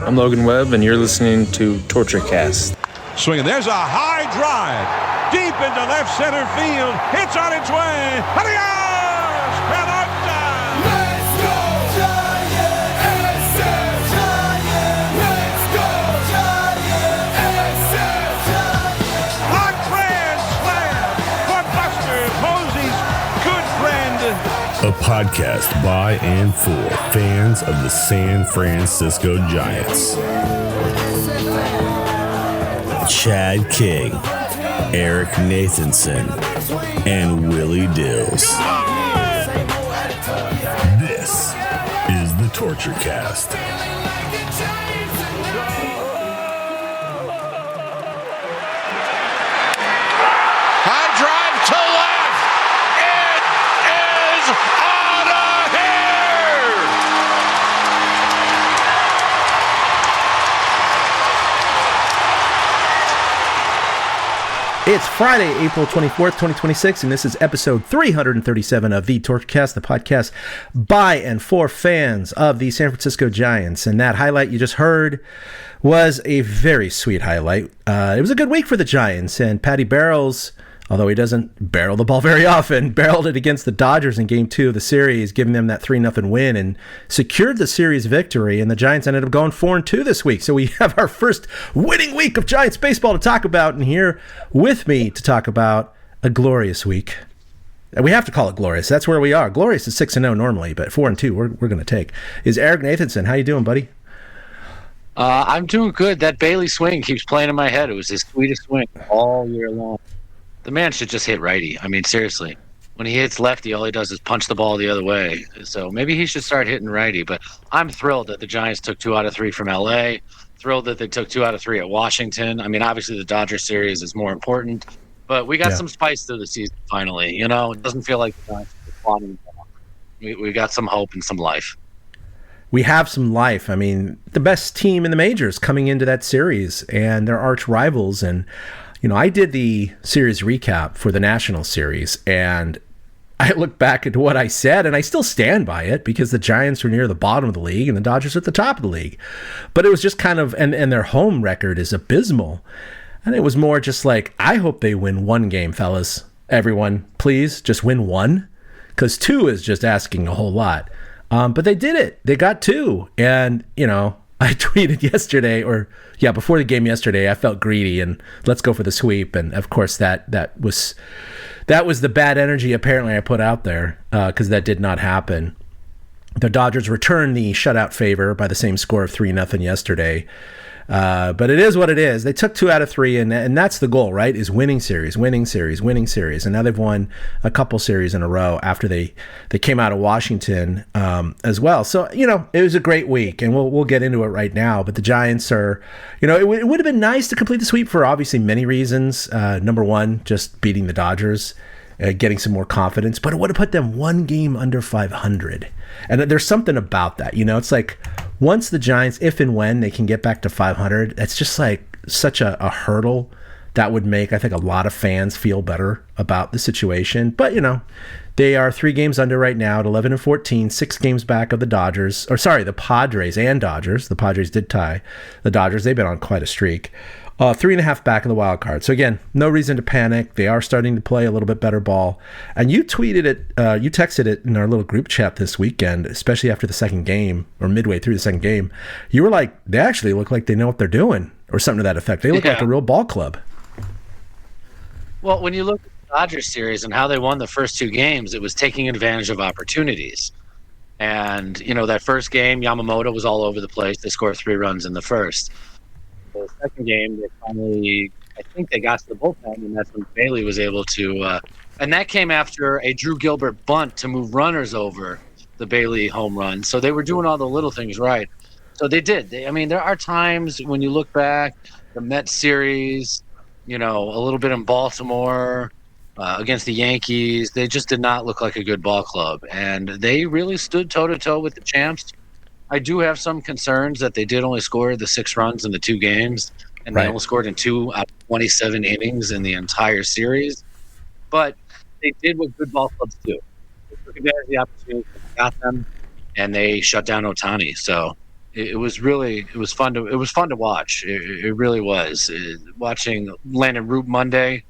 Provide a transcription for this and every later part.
I'm Logan Webb, and you're listening to TortureCast. Swinging. There's a high drive. Deep into left center field. It's on its way. Adios! Pelota! Let's go Giants! SF Giants! Let's go Giants! SF Giants! A grand slam for Buster Posey's good friend. A podcast by and for fans of the San Francisco Giants. Chad King, Eric Nathanson, and Willie Dills. This is the Torture Cast. High drive to left. It is out of here. It's Friday, April 24th, 2026, and this is episode 337 of The TortureCast, the podcast by and for fans of the San Francisco Giants. And that highlight you just heard was a very sweet highlight. It was a good week for the Giants, and Patty Barrels, although he doesn't barrel the ball very often, barreled it against the Dodgers in Game 2 of the series, giving them that 3-0 win and secured the series victory. And the Giants ended up going 4-2 this week. So we have our first winning week of Giants baseball to talk about. And here with me to talk about a glorious week. And we have to call it glorious. That's where we are. Glorious is 6-0 normally, but 4-2 we're going to take. Is Eric Nathanson. How you doing, buddy? I'm doing good. That Bailey swing keeps playing in my head. It was his sweetest swing all year long. The man should just hit righty. I mean, seriously. When he hits lefty, all he does is punch the ball the other way. So maybe he should start hitting righty. But I'm thrilled that the Giants took 2 out of 3 from L.A., thrilled that they took 2 out of 3 at Washington. I mean, obviously the Dodgers series is more important. But we got some spice to the season finally. You know, it doesn't feel like the Giants are plotting. We got some hope and some life. We have some life. I mean, the best team in the majors coming into that series, and their arch rivals. And you know, I did the series recap for the National Series, and I look back at what I said, and I still stand by it because the Giants were near the bottom of the league and the Dodgers are at the top of the league. But it was just kind of, and their home record is abysmal. And it was more just like, I hope they win one game, fellas. Everyone, please, just win one. Because 2 is just asking a whole lot. But they did it. They got 2. And, you know, I tweeted yesterday, before the game yesterday, I felt greedy and let's go for the sweep. And of course, that was the bad energy apparently I put out there because that did not happen. The Dodgers returned the shutout favor by the same score of 3-0 yesterday. But it is what it is. They took 2 out of 3, and that's the goal, right? Is winning series. And now they've won a couple series in a row after they came out of Washington as well. So, you know, it was a great week, and we'll get into it right now. But the Giants are, you know, it would have been nice to complete the sweep for obviously many reasons. Number one, just beating the Dodgers, getting some more confidence, but it would have put them one game under 500. And there's something about that, you know, it's like once the Giants, if and when they can get back to 500, that's just like such a hurdle that would make, I think, a lot of fans feel better about the situation. But, you know, they are 3 games under right now at 11-14, 6 games back of the the Padres and Dodgers. The Padres did tie the Dodgers. They've been on quite a streak. 3.5 back of the wild card. So again, no reason to panic. They are starting to play a little bit better ball. And you tweeted it, you texted it in our little group chat this weekend, especially after the second game or midway through the second game. You were like, they actually look like they know what they're doing or something to that effect. They look like a real ball club. Well, when you look at the Dodgers series and how they won the first 2 games, it was taking advantage of opportunities. And, you know, that first game, Yamamoto was all over the place. They scored 3 runs in the first. The second game, they finally, I think they got to the bullpen, and that's when Bailey was able to, and that came after a Drew Gilbert bunt to move runners over the Bailey home run. So they were doing all the little things right. So they did. I mean, there are times when you look back, the Mets series, you know, a little bit in Baltimore against the Yankees, they just did not look like a good ball club. And they really stood toe-to-toe with the champs. I do have some concerns that they did only score the 6 runs in the 2 games, and they only scored in 2 out of 27 innings in the entire series. But they did what good ball clubs do. They took advantage of the opportunity, got them, and they shut down Ohtani. So it was fun to watch. It really was. Watching Landon Root Monday,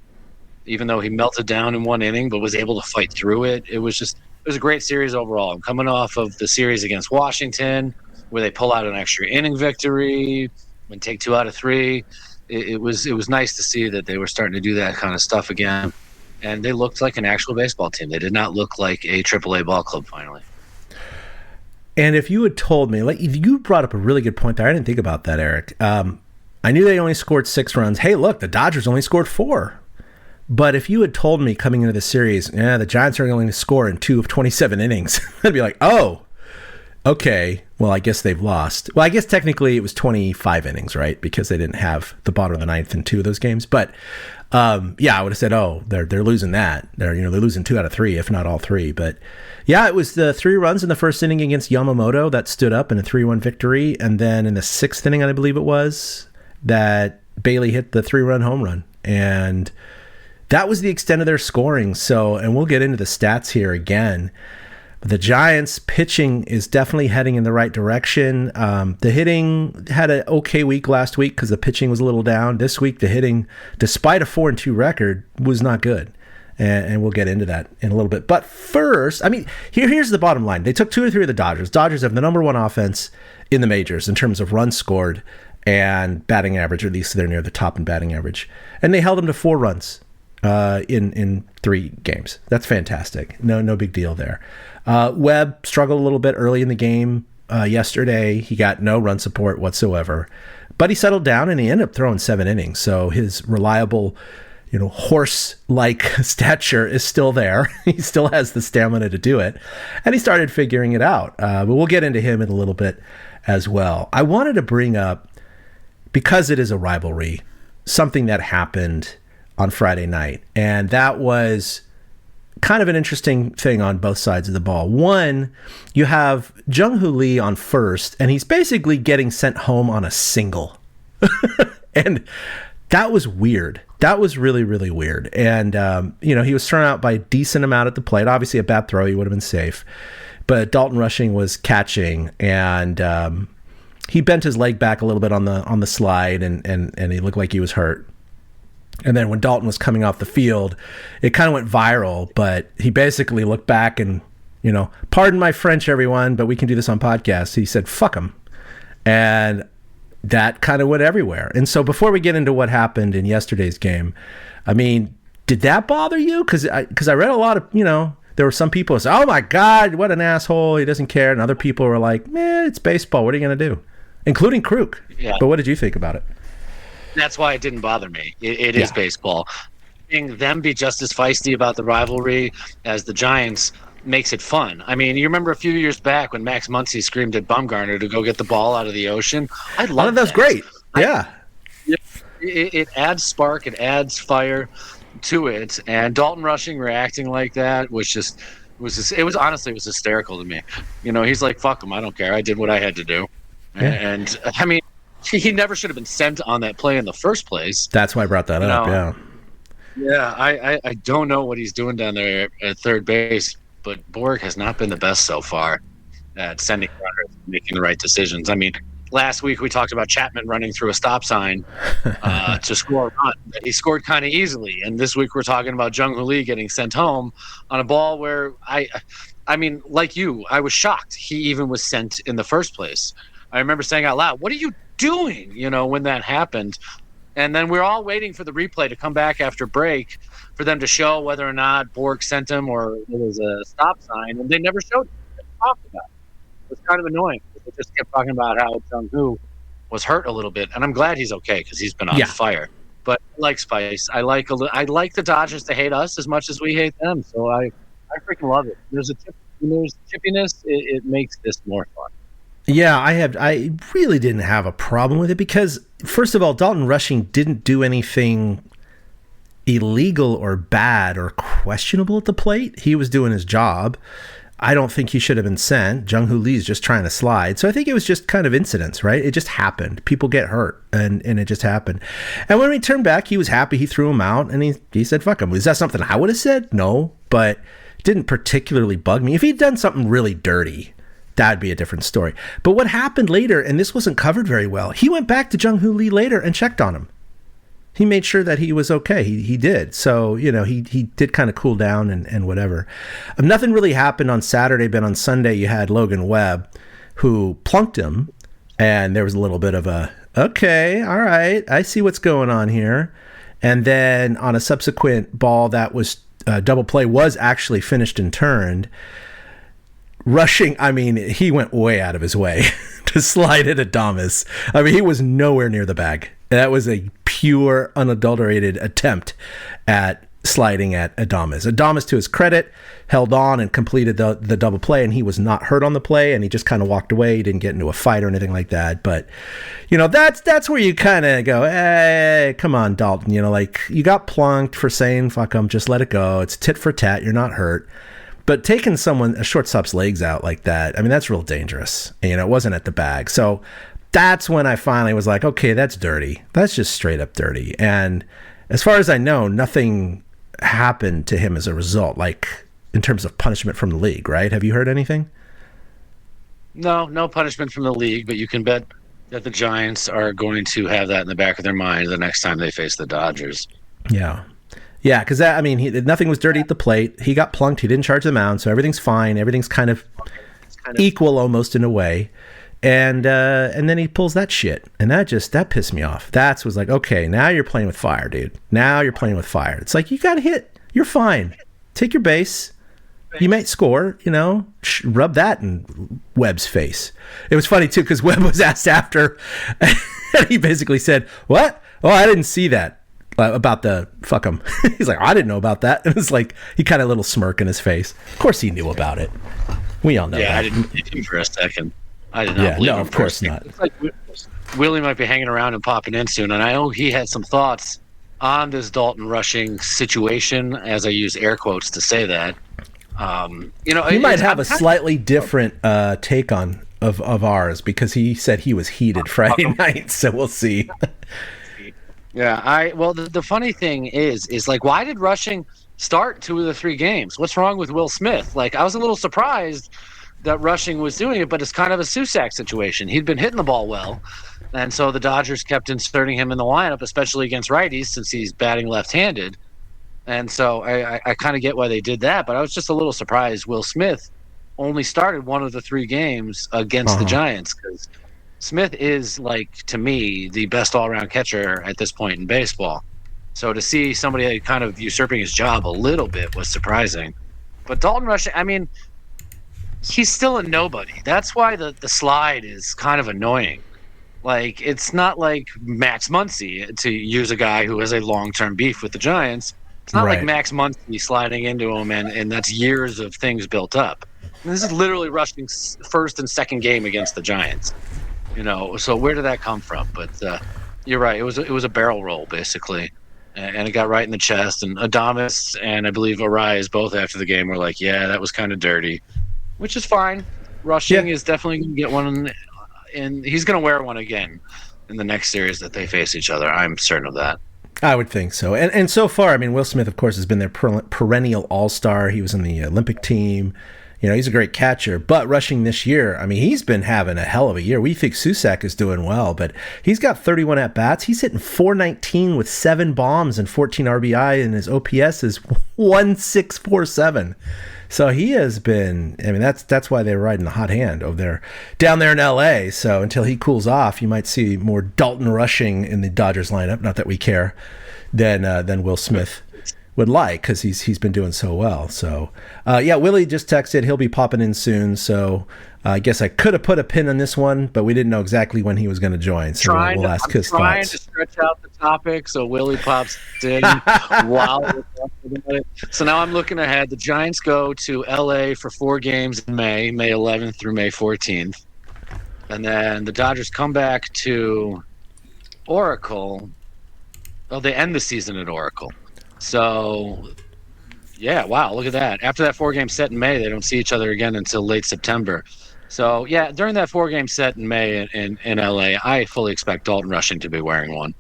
even though he melted down in one inning, but was able to fight through it. It was a great series overall. I'm coming off of the series against Washington, where they pull out an extra inning victory and take 2 out of 3. It was nice to see that they were starting to do that kind of stuff again, and they looked like an actual baseball team. They did not look like a AAA ball club finally. And if you had told me, like you brought up a really good point there, I didn't think about that, Eric. I knew they only scored 6 runs. Hey, look, the Dodgers only scored 4. But if you had told me coming into the series, the Giants are going to score in 2 of 27 innings, I'd be like, oh, okay, well, I guess they've lost. Well, I guess technically it was 25 innings, right? Because they didn't have the bottom of the ninth in 2 of those games. But I would have said, oh, they're losing that. They're losing 2 out of 3, if not all 3. But yeah, it was the 3 runs in the first inning against Yamamoto that stood up in a 3-1 victory. And then in the 6th inning, I believe it was, that Bailey hit the 3-run home run. And that was the extent of their scoring. So, and we'll get into the stats here again. The Giants pitching is definitely heading in the right direction. The hitting had an okay week last week because the pitching was a little down. This week, the hitting, despite a 4-2 record, was not good. And we'll get into that in a little bit. But first, here's the bottom line. They took 2 or 3 of the Dodgers. Dodgers have the number 1 offense in the majors in terms of runs scored and batting average, or at least they're near the top in batting average. And they held them to 4 runs in 3 games. That's fantastic. No big deal there. Webb struggled a little bit early in the game yesterday. He got no run support whatsoever, but he settled down and he ended up throwing 7 innings. So his reliable, horse-like stature is still there. He still has the stamina to do it, and he started figuring it out. But we'll get into him in a little bit as well. I wanted to bring up, because it is a rivalry, something that happened on Friday night, and that was kind of an interesting thing on both sides of the ball. One, you have Jung-Hoo Lee on first, and he's basically getting sent home on a single. And that was weird. That was really, really weird. And, he was thrown out by a decent amount at the plate. Obviously, a bad throw, he would have been safe. But Daulton Rushing was catching, and he bent his leg back a little bit on the slide, and he looked like he was hurt. And then when Daulton was coming off the field, it kind of went viral, but he basically looked back and, pardon my French, everyone, but we can do this on podcast. He said, fuck him. And that kind of went everywhere. And so before we get into what happened in yesterday's game, did that bother you? Because I read a lot of, there were some people who said, oh my God, what an asshole. He doesn't care. And other people were like, it's baseball. What are you going to do? Including Kruk. Yeah. But what did you think about it? That's why it didn't bother me. It is baseball. Seeing them be just as feisty about the rivalry as the Giants makes it fun. You remember a few years back when Max Muncy screamed at Bumgarner to go get the ball out of the ocean? I love that. That was great. Yeah. It adds spark. It adds fire to it. And Daulton Rushing reacting like that was hysterical to me. He's like, fuck him. I don't care. I did what I had to do. Yeah. And he never should have been sent on that play in the first place. That's why I brought that up, yeah. Yeah, I don't know what he's doing down there at third base, but Borg has not been the best so far at sending runners, making the right decisions. Last week we talked about Chapman running through a stop sign to score a run. He scored kind of easily. And this week we're talking about Jung-Hoo Lee getting sent home on a ball where like you, I was shocked he even was sent in the first place. I remember saying out loud, what are you doing, when that happened? And then we're all waiting for the replay to come back after break for them to show whether or not Borg sent him or it was a stop sign, and they never showed it. They talked about it. It was kind of annoying. They just kept talking about how Jung-Hoo was hurt a little bit, and I'm glad he's okay because he's been on fire. But I like spice. I like the Dodgers to hate us as much as we hate them, so I freaking love it. There's chippiness. It makes this more fun. Yeah, I really didn't have a problem with it because, first of all, Daulton Rushing didn't do anything illegal or bad or questionable at the plate. He was doing his job. I don't think he should have been sent. Jung-Hoo Lee's just trying to slide. So I think it was just kind of incidents, right? It just happened. People get hurt, and it just happened. And when we turned back, he was happy. He threw him out, and he said, fuck him. Is that something I would have said? No, but it didn't particularly bug me. If he'd done something really dirty, that'd be a different story. But what happened later, and this wasn't covered very well, he went back to Jung-Hoo Lee later and checked on him. He made sure that he was okay. He did. So, he did kind of cool down and whatever. Nothing really happened on Saturday, but on Sunday you had Logan Webb, who plunked him, and there was a little bit of a, okay, all right, I see what's going on here. And then on a subsequent ball that was double play was actually finished and turned. Rushing, he went way out of his way to slide at Adames. He was nowhere near the bag. That was a pure, unadulterated attempt at sliding at Adames. Adames, to his credit, held on and completed the double play, and he was not hurt on the play, and he just kind of walked away. He didn't get into a fight or anything like that. But, that's where you kind of go, hey, come on, Daulton. You got plunked for saying, fuck them, just let it go. It's tit for tat. You're not hurt. But taking a shortstop's legs out like that, that's real dangerous. It wasn't at the bag. So that's when I finally was like, okay, that's dirty. That's just straight up dirty. And as far as I know, nothing happened to him as a result, like in terms of punishment from the league, right? Have you heard anything? No punishment from the league, but you can bet that the Giants are going to have that in the back of their mind the next time they face the Dodgers. Yeah, because nothing was dirty at the plate. He got plunked. He didn't charge the mound, so everything's fine. Everything's kind of equal almost in a way. And then he pulls that shit, and that pissed me off. That was like, okay, now you're playing with fire, dude. Now you're playing with fire. It's like, you got to hit. You're fine. Take your base. You might score, rub that in Webb's face. It was funny, too, because Webb was asked after, and he basically said, what? Oh, I didn't see that. About the fuck him. He's like, I didn't know about that. And it's like, he kind of a little smirk in his face. Of course he knew about it. We all know that. I didn't believe him for a second. I did not believe him. No, of course not. It's like Willie might be hanging around and popping in soon, and I know he had some thoughts on this Daulton Rushing situation, as I use air quotes to say that. He might have a slightly different take on of ours, because he said he was heated Friday night, so we'll see. Yeah, the funny thing is like, why did Rushing start 2 of the 3 games? What's wrong with Will Smith? Like, I was a little surprised that Rushing was doing it, but it's kind of a Susac situation. He'd been hitting the ball well, and so the Dodgers kept inserting him in the lineup, especially against righties, since he's batting left-handed. And so I kind of get why they did that, but I was just a little surprised Will Smith only started 1 of the 3 games against the Giants, because Smith is, like, to me, the best all-around catcher at this point in baseball. So to see somebody kind of usurping his job a little bit was surprising. But Daulton Rush, he's still a nobody. That's why the slide is kind of annoying. Like, it's not like Max Muncy, to use a guy who has a long-term beef with the Giants. It's not like Max Muncy sliding into him, and that's years of things built up. And this is literally Rushing's first and second game against the Giants. So where did that come from? But you're right. It was a barrel roll, basically. And it got right in the chest. And Adames and I believe Arias both after the game were like, yeah, that was kind of dirty, which is fine. Rushing is definitely going to get one, and he's going to wear one again in the next series that they face each other. I'm certain of that. I would think so. And so far, Will Smith, of course, has been their perennial all-star. He was in the Olympic team. He's a great catcher. But Rushing this year, he's been having a hell of a year. We think Susac is doing well, but he's got 31 at-bats. He's hitting .419 with 7 bombs and 14 RBI, and his OPS is 1.647. So he has been, that's why they're riding the hot hand over there, down there in LA. So until he cools off, you might see more Daulton Rushing in the Dodgers lineup. Not that we care, than Will Smith would like, because he's been doing so well. So Willie just texted he'll be popping in soon. So I guess I could have put a pin on this one, but we didn't know exactly when he was going to join. So we'll ask his thoughts. I'm trying to stretch out the topic so Willie pops in while we're talking about it. So now I'm looking ahead. The Giants go to LA for 4 games in May 11th through May 14th. And then the Dodgers come back to Oracle. Well, they end the season at Oracle. So, yeah, wow, look at that. After that 4-game set in May, they don't see each other again until late September. So, yeah, during that 4-game set in May in LA, I fully expect Daulton Rushing to be wearing one.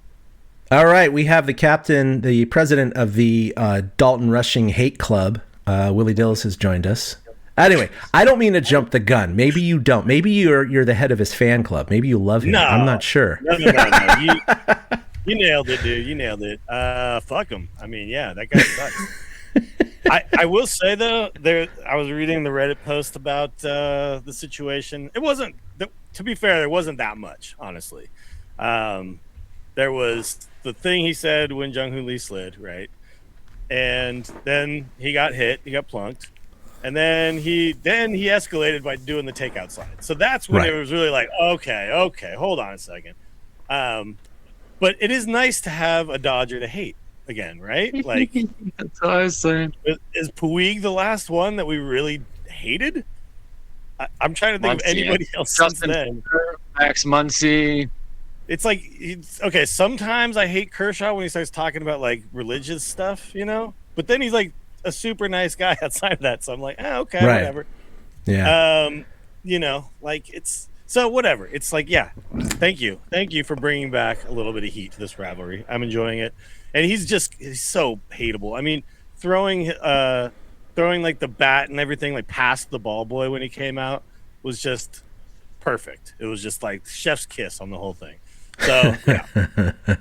All right, we have the captain, the president of the Daulton Rushing Hate Club, Willie Dillis, has joined us. Anyway, I don't mean to jump the gun. Maybe you don't. Maybe you're the head of his fan club. Maybe you love him. No. I'm not sure. No. You nailed it, dude. You nailed it. Fuck him. I mean, yeah, that guy sucks. I will say though, I was reading the Reddit post about the situation. It wasn't, to be fair, there wasn't that much, honestly. There was the thing he said when Jung-Hoo Lee slid, right? And then he got hit, he got plunked, and then he escalated by doing the takeout slide. So that's when it was really like, okay, hold on a second. But it is nice to have a Dodger to hate again, right? Like that's what I was saying. Is Puig the last one that we really hated? I'm trying to think of anybody else since then. Max Muncy. It's like, okay, sometimes I hate Kershaw when he starts talking about like religious stuff, but then he's like a super nice guy outside of that. So I'm like, okay, whatever. Yeah. Like it's, so whatever. It's like, yeah, thank you for bringing back a little bit of heat to this rivalry. I'm enjoying it. And he's so hateable. I mean, throwing like the bat and everything like past the ball boy when he came out was just perfect. It was just like chef's kiss on the whole thing. So yeah,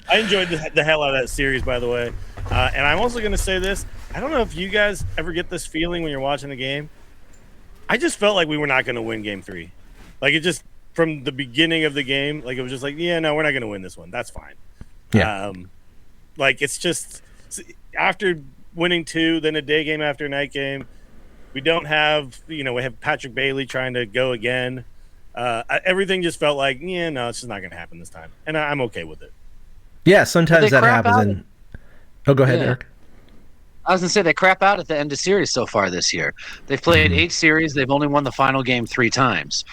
I enjoyed the hell out of that series, by the way. And I'm also going to say this. I don't know if you guys ever get this feeling when you're watching the game. I just felt like we were not going to win game 3. Like it just, from the beginning of the game, like it was just like, yeah, no, we're not going to win this one. That's fine. Yeah. Like it's just after winning 2, then a day game after a night game, we don't have, we have Patrick Bailey trying to go again. Everything just felt like, yeah, no, it's just not going to happen this time. And I'm okay with it. Yeah, sometimes that happens. Go ahead, Eric. I was going to say they crap out at the end of series so far this year. They've played 8 series. They've only won the final game 3 times.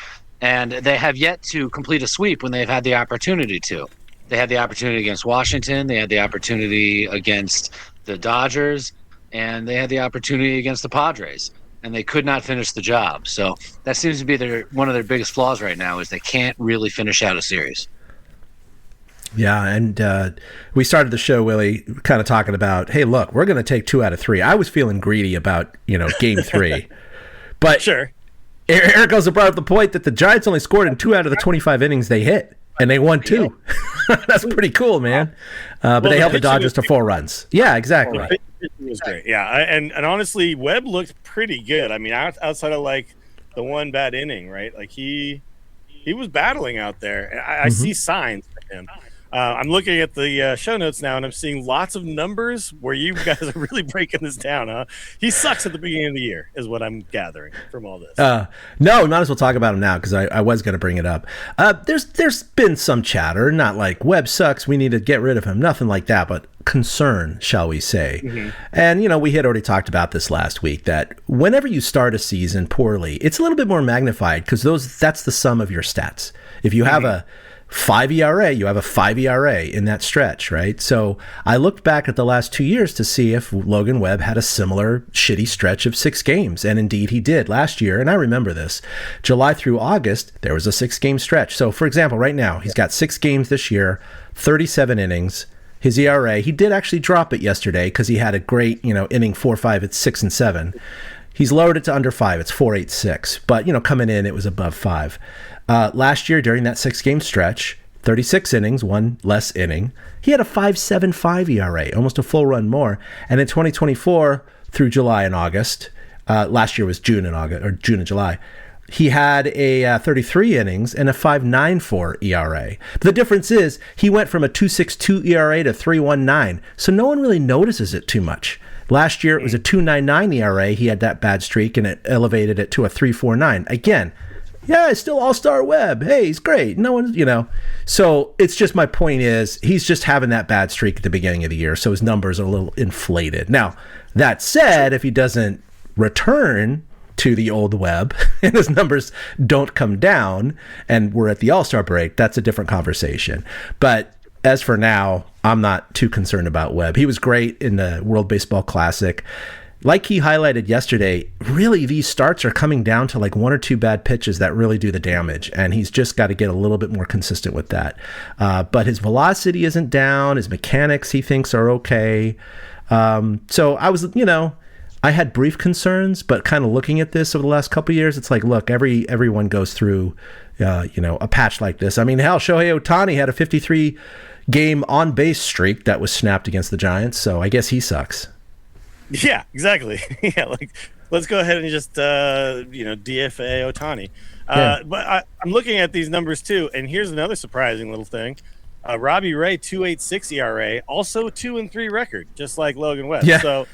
And they have yet to complete a sweep when they've had the opportunity to. They had the opportunity against Washington. They had the opportunity against the Dodgers. And they had the opportunity against the Padres. And they could not finish the job. So that seems to be one of their biggest flaws right now is they can't really finish out a series. Yeah, and we started the show, Willie, kind of talking about, hey, look, we're going to take 2 out of 3. I was feeling greedy about, game 3. But sure. Eric also brought up the point that the Giants only scored in 2 out of the 25 innings they hit, and they won 2. That's pretty cool, man. But they held the Dodgers to 4 runs. Yeah, exactly. It was great. Yeah, and honestly, Webb looked pretty good. I mean, outside of like the one bad inning, right? Like he was battling out there. I see signs for him. I'm looking at the show notes now, and I'm seeing lots of numbers where you guys are really breaking this down, huh? He sucks at the beginning of the year, is what I'm gathering from all this. No, might as well talk about him now because I was going to bring it up. There's been some chatter, not like Webb sucks, we need to get rid of him, nothing like that, but concern, shall we say. Mm-hmm. And, we had already talked about this last week, that whenever you start a season poorly, it's a little bit more magnified because that's the sum of your stats. If you have a 5 ERA, you have a 5 ERA in that stretch, right? So I looked back at the last 2 years to see if Logan Webb had a similar shitty stretch of 6 games. And indeed he did last year. And I remember this. July through August, there was a 6-game stretch. So for example, right now, he's got 6 games this year, 37 innings. His ERA, he did actually drop it yesterday because he had a great, inning 4-5 at 6 and 7. He's lowered it to under 5. It's 4.86. But, coming in, it was above 5. Last year, during that 6-game stretch, 36 innings, 1 less inning, he had a 5.75 ERA, almost a full run more. And in 2024, through July and August, last year was June and July, he had a 33 innings and a 5.94 ERA. The difference is he went from a 2.62 ERA to 3.19, so no one really notices it too much. Last year, it was a 2.99 ERA. He had that bad streak, and it elevated it to a 3.49. Again, yeah, it's still all-star Webb. Hey, he's great. No one, So it's just, my point is, he's just having that bad streak at the beginning of the year, so his numbers are a little inflated. Now, that said, if he doesn't return to the old Webb and his numbers don't come down and we're at the all-star break, that's a different conversation. But as for now, I'm not too concerned about Webb. He was great in the World Baseball Classic. Like he highlighted yesterday, really these starts are coming down to like 1 or 2 bad pitches that really do the damage, and he's just got to get a little bit more consistent with that. But his velocity isn't down. His mechanics, he thinks, are okay. So I was, I had brief concerns, but kind of looking at this over the last couple of years, it's like, look, everyone goes through, a patch like this. I mean, hell, Shohei Ohtani had a 53 game on base streak that was snapped against the Giants, so I guess he sucks. Yeah, exactly. Yeah, like let's go ahead and just DFA Ohtani. But I'm looking at these numbers too, and here's another surprising little thing. Robbie Ray, 2.86 ERA, also 2-3 record, just like Logan Webb. Yeah. So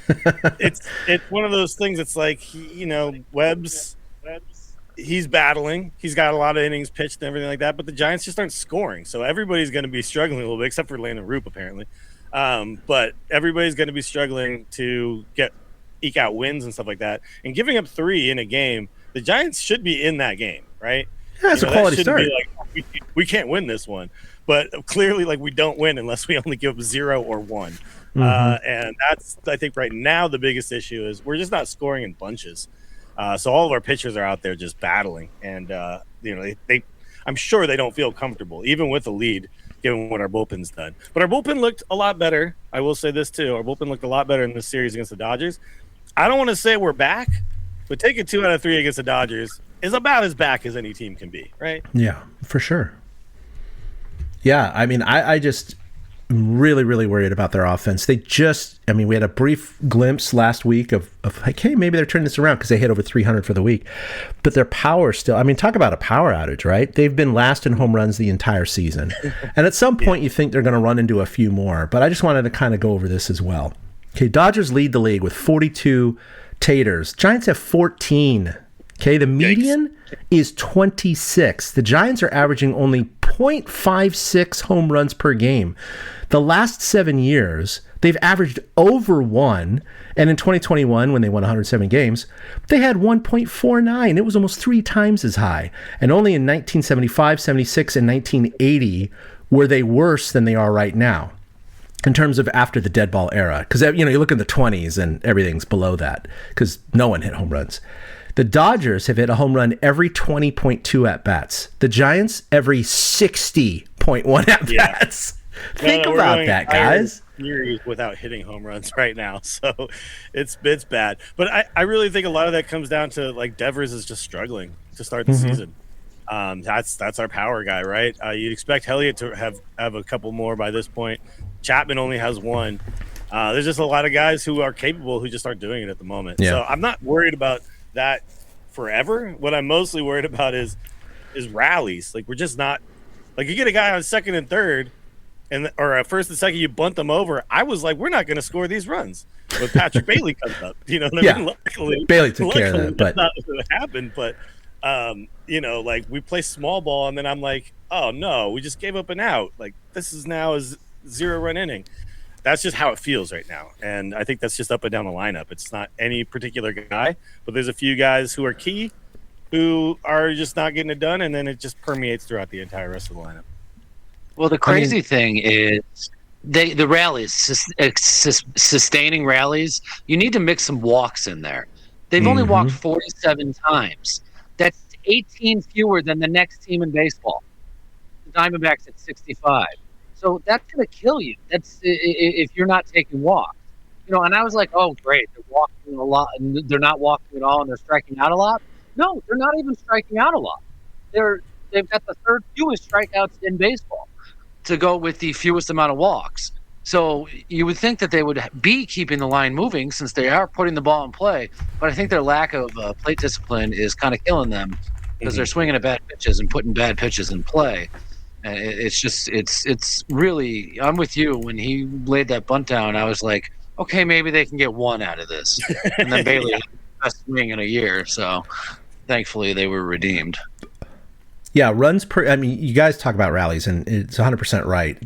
it's one of those things. It's like Webb's he's battling. He's got a lot of innings pitched and everything like that, but the Giants just aren't scoring. So everybody's going to be struggling a little bit, except for Landon Roop apparently. But everybody's going to be struggling to eke out wins and stuff like that. And giving up 3 in a game, the Giants should be in that game, right? Yeah, it's a quality start. Be like, we can't win this one. But clearly, like, we don't win unless we only give up 0 or 1. And that's, I think, right now the biggest issue is we're just not scoring in bunches. So all of our pitchers are out there just battling. And, I'm sure they don't feel comfortable, even with the lead, given what our bullpen's done. But our bullpen looked a lot better. I will say this, too. Our bullpen looked a lot better in this series against the Dodgers. I don't want to say we're back, but taking 2 out of 3 against the Dodgers is about as back as any team can be, right? Yeah, for sure. Yeah, I mean, I just am really, really worried about their offense. We had a brief glimpse last week of like, hey, maybe they're turning this around because they hit over 300 for the week. But their power still, I mean, talk about a power outage, right? They've been last in home runs the entire season. And at some point, you think they're going to run into a few more. But I just wanted to kind of go over this as well. Okay, Dodgers lead the league with 42 taters. Giants have 14. Okay, the median is 26. The Giants are averaging only 0.56 home runs per game. The last 7 years, they've averaged over 1. And in 2021, when they won 107 games, they had 1.49. It was almost 3 times as high. And only in 1975, 76, and 1980 were they worse than they are right now in terms of after the dead ball era. Because, you look in the 20s and everything's below that because no one hit home runs. The Dodgers have hit a home run every 20.2 at-bats. The Giants, every 60.1 at-bats. Think about that, guys. Years without hitting home runs right now, so it's bad. But I really think a lot of that comes down to, like, Devers is just struggling to start the season. That's our power guy, right? You'd expect Elliott to have a couple more by this point. Chapman only has 1. There's just a lot of guys who are capable who just aren't doing it at the moment. Yeah. So I'm not worried about that forever. What I'm mostly worried about is rallies. Like, we're just not, like, you get a guy on second and third or at first and second, you bunt them over. I was like, we're not going to score these runs. But Patrick Bailey comes up, you know what I mean? Luckily, Bailey took care of that, but that's not going to happen. But like, we play small ball and then I'm like, oh no, we just gave up an out. Like, this is now a 0-run inning. That's just how it feels right now. And I think that's just up and down the lineup. It's not any particular guy, but there's a few guys who are key who are just not getting it done, and then it just permeates throughout the entire rest of the lineup. Well, the crazy thing is the rallies, sustaining rallies, you need to mix some walks in there. They've only walked 47 times. That's 18 fewer than the next team in baseball. The Diamondbacks at 65. So that's going to kill you. That's if you're not taking walks, And I was like, oh, great, they're walking a lot, and they're not walking at all, and they're striking out a lot. No, they're not even striking out a lot. They've got the 3rd fewest strikeouts in baseball to go with the fewest amount of walks. So you would think that they would be keeping the line moving since they are putting the ball in play. But I think their lack of plate discipline is kind of killing them because they're swinging at bad pitches and putting bad pitches in play. And it's really, I'm with you. When he laid that bunt down, I was like, okay, maybe they can get 1 out of this. And then Bailey had the best swing in a year. So thankfully they were redeemed. Yeah, runs per, I mean, you guys talk about rallies, and it's 100% right.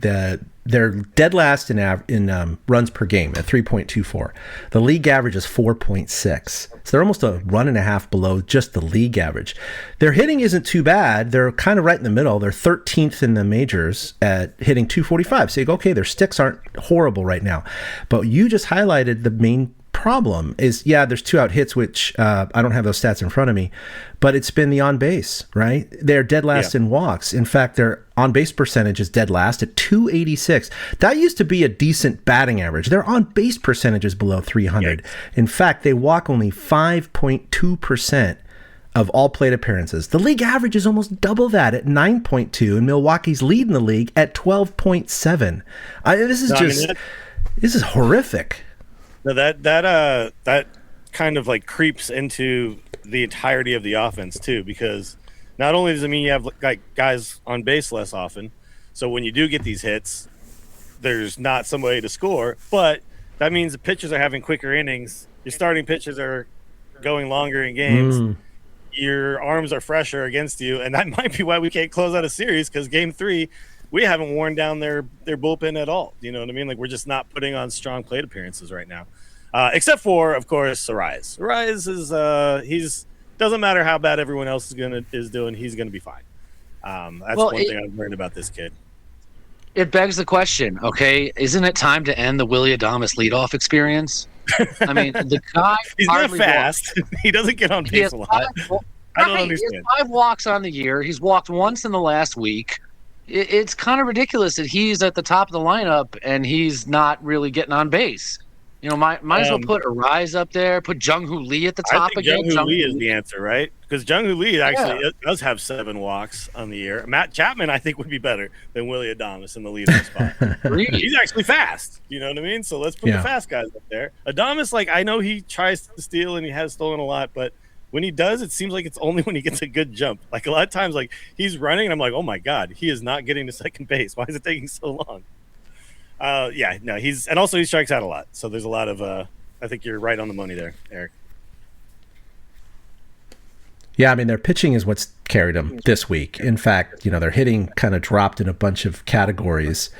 They're dead last in runs per game at 3.24. The league average is 4.6. So they're almost a run and a half below just the league average. Their hitting isn't too bad. They're kind of right in the middle. They're 13th in the majors at hitting .245. So you go, okay, their sticks aren't horrible right now. But you just highlighted the main problem is, there's 2 out hits, which I don't have those stats in front of me, but it's been the on base, right? They're dead last in walks. In fact, their on base percentage is dead last at 286. That used to be a decent batting average. Their on base percentage is below 300. Yikes. In fact, they walk only 5.2% of all plate appearances. The league average is almost double that at 9.2, and Milwaukee's leading the league at 12.7. This is horrific. No, that kind of like creeps into the entirety of the offense too, because not only does it mean you have like guys on base less often, so when you do get these hits, there's not somebody to score, but that means the pitchers are having quicker innings. Your starting pitchers are going longer in games. Your arms are fresher against you, and that might be why we can't close out a series, because game 3, we haven't worn down their bullpen at all. You know what I mean? Like, we're just not putting on strong plate appearances right now, except for, of course, Arise. Arise is doesn't matter how bad everyone else is doing, he's gonna be fine. That's one thing I've learned about this kid. It begs the question, okay, isn't it time to end the Willy Adames leadoff experience? I mean, the guy he's not fast. He doesn't get on base a lot. I don't understand. He has 5 walks on the year. He's walked once in the last week. It's kind of ridiculous that he's at the top of the lineup and he's not really getting on base. You know, might as well put Arise up there, put Jung-Hoo Lee at the top again. Jung-Hoo Lee is the answer, right? Because Jung-Hoo Lee actually does have 7 walks on the year. Matt Chapman, I think, would be better than Willy Adames in the leadoff spot. He's actually fast. You know what I mean? So let's put the fast guys up there. Adames, like, I know he tries to steal and he has stolen a lot, but when he does, it seems like it's only when he gets a good jump. Like, a lot of times, like, he's running and I'm like, oh my God, he is not getting to second base. Why is it taking so long? And also he strikes out a lot. So there's a lot of, I think you're right on the money there, Eric. Yeah, I mean, their pitching is what's carried them this week. In fact, their hitting kind of dropped in a bunch of categories,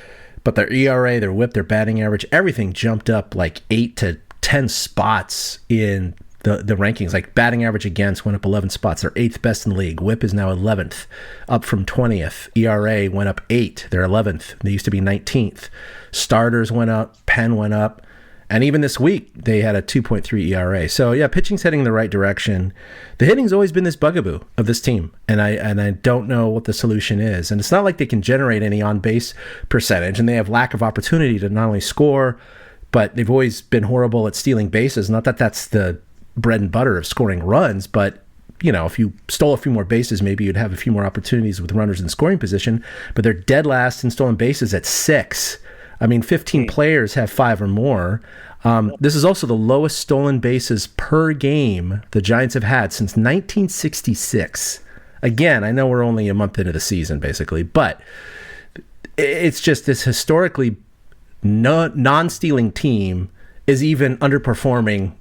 but their ERA, their WHIP, their batting average, everything jumped up like 8 to 10 spots in the rankings. Like, batting average against went up 11 spots. They're 8th best in the league. WHIP is now 11th, up from 20th. ERA went up 8. They're 11th. They used to be 19th. Starters went up. Penn went up. And even this week, they had a 2.3 ERA. So, yeah, pitching's heading in the right direction. The hitting's always been this bugaboo of this team, and I don't know what the solution is. And it's not like they can generate any on-base percentage, and they have lack of opportunity to not only score, but they've always been horrible at stealing bases. Not that that's the bread and butter of scoring runs, but if you stole a few more bases, maybe you'd have a few more opportunities with runners in scoring position. But they're dead last in stolen bases at 6. I mean, 15 players have 5 or more. This is also the lowest stolen bases per game the Giants have had since 1966. Again, I know we're only a month into the season, basically, but it's just this historically non-stealing team is even underperforming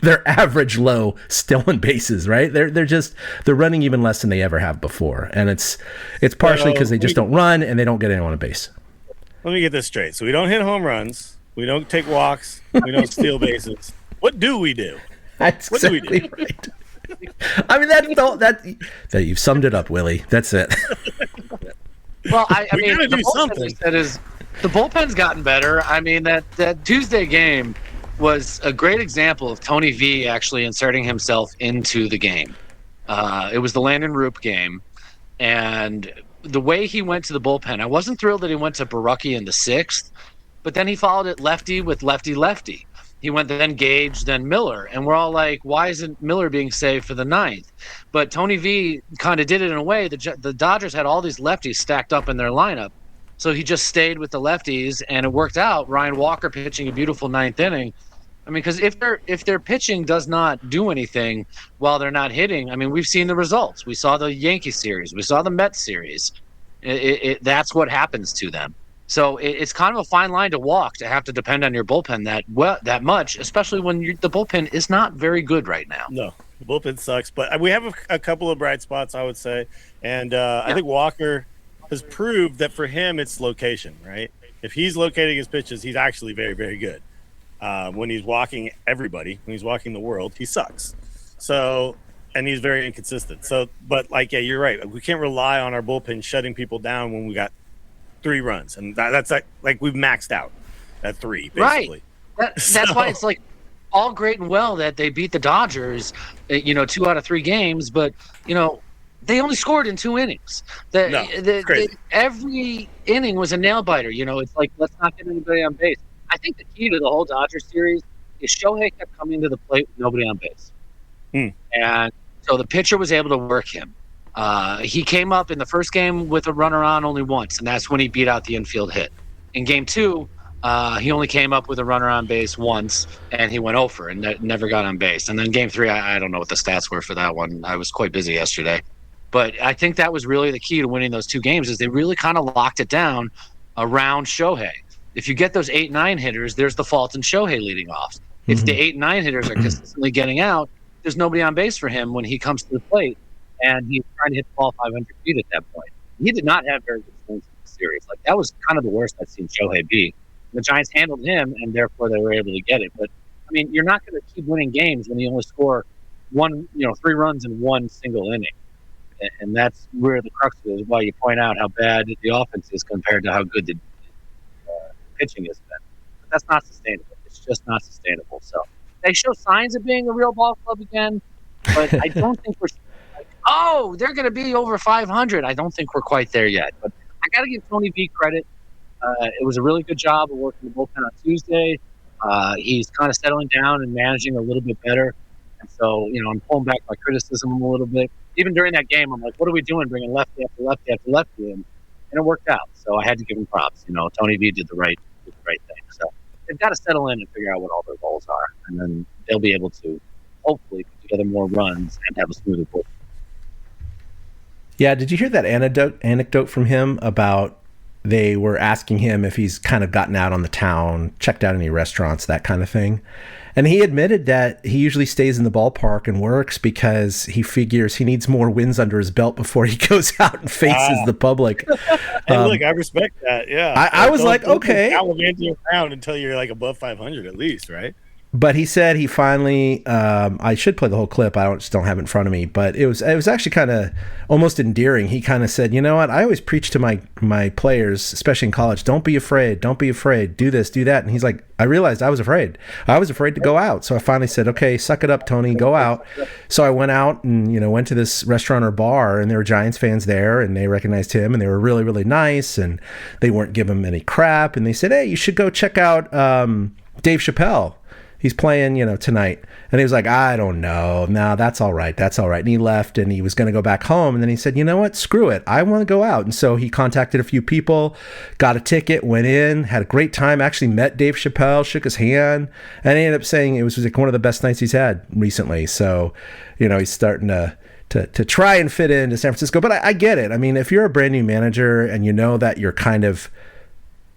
their average low stolen bases, right? They're running even less than they ever have before, and it's partially because they just don't run and they don't get anyone on base. Let me get this straight. So we don't hit home runs, we don't take walks, we don't steal bases. What do we do? That's exactly right. I mean, that you've summed it up, Willie. That's it. Well, I mean, the bullpen's gotten better. I mean, that Tuesday game was a great example of Tony V actually inserting himself into the game. It was the Landon Roop game, and the way he went to the bullpen, I wasn't thrilled that he went to Barucki in the 6th, but then he followed it lefty with lefty. He went then Gage, then Miller, and we're all like, why isn't Miller being saved for the 9th? But Tony V kind of did it in a way. The Dodgers had all these lefties stacked up in their lineup, so he just stayed with the lefties, and it worked out. Ryan Walker pitching a beautiful 9th inning. I mean, because if their pitching does not do anything while they're not hitting, I mean, we've seen the results. We saw the Yankee series. We saw the Mets series. That's what happens to them. So it's kind of a fine line to walk to have to depend on your bullpen that much, especially when the bullpen is not very good right now. No, the bullpen sucks. But we have a couple of bright spots, I would say. And I think Walker has proved that for him it's location, right? If he's locating his pitches, he's actually very, very good. When he's walking everybody, when he's walking the world, he sucks. So, and he's very inconsistent. So, but you're right. We can't rely on our bullpen shutting people down when we got 3 runs, and that's like we've maxed out at 3, basically. Right. That's why it's like all great and well that they beat the Dodgers, 2 out of 3 games, but they only scored in 2 innings. Every inning was a nail biter. It's like, let's not get anybody on base. I think the key to the whole Dodgers series is Shohei kept coming to the plate with nobody on base. And so the pitcher was able to work him. He came up in the first game with a runner on only once, and that's when he beat out the infield hit. In game 2, he only came up with a runner on base once, and he went over and never got on base. And then game 3, I don't know what the stats were for that one. I was quite busy yesterday. But I think that was really the key to winning those 2 games is they really kind of locked it down around Shohei. If you get those 8-9 hitters, there's the fault in Shohei leading off. If the 8-9 hitters are consistently getting out, there's nobody on base for him when he comes to the plate, and he's trying to hit the ball 500 feet at that point. He did not have very good swings in the series. Like, that was kind of the worst I've seen Shohei be. The Giants handled him, and therefore they were able to get it. But, I mean, you're not going to keep winning games when you only score 3 runs in one single inning. And that's where the crux is, why you point out how bad the offense is compared to how good the pitching has been. But that's not sustainable. It's just not sustainable. So they show signs of being a real ball club again, but I don't think we're like, they're going to be over 500. I don't think we're quite there yet. But I got to give Tony V credit. It was a really good job of working the bullpen on Tuesday. He's kind of settling down and managing a little bit better. And so, I'm pulling back my criticism a little bit. Even during that game, I'm like, what are we doing bringing lefty after lefty after lefty? And it worked out. So I had to give him props. Tony V did the right thing. So they've got to settle in and figure out what all their goals are. And then they'll be able to hopefully put together more runs and have a smoother ball. Yeah, did you hear that anecdote from him about they were asking him if he's kind of gotten out on the town, checked out any restaurants, that kind of thing? And he admitted that he usually stays in the ballpark and works because he figures he needs more wins under his belt before he goes out and faces the public. Hey, look, I respect that. Yeah, I was like, okay. Gallivanting around until you're like above 500 at least, right? But he said he finally, I should play the whole clip. I just don't have it in front of me, but it was actually kind of almost endearing. He kind of said, you know what? I always preach to my players, especially in college, don't be afraid, do this, do that. And he's like, I realized I was afraid. I was afraid to go out. So I finally said, okay, suck it up, Tony, go out. So I went out and, went to this restaurant or bar, and there were Giants fans there, and they recognized him, and they were really, really nice, and they weren't giving him any crap. And they said, hey, you should go check out Dave Chappelle. He's playing, tonight. And he was like, I don't know. No, that's all right. And he left, and he was going to go back home. And then he said, you know what? Screw it. I want to go out. And so he contacted a few people, got a ticket, went in, had a great time, actually met Dave Chappelle, shook his hand. And he ended up saying it was like one of the best nights he's had recently. So, he's starting to try and fit into San Francisco. But I get it. I mean, if you're a brand new manager and you know that you're kind of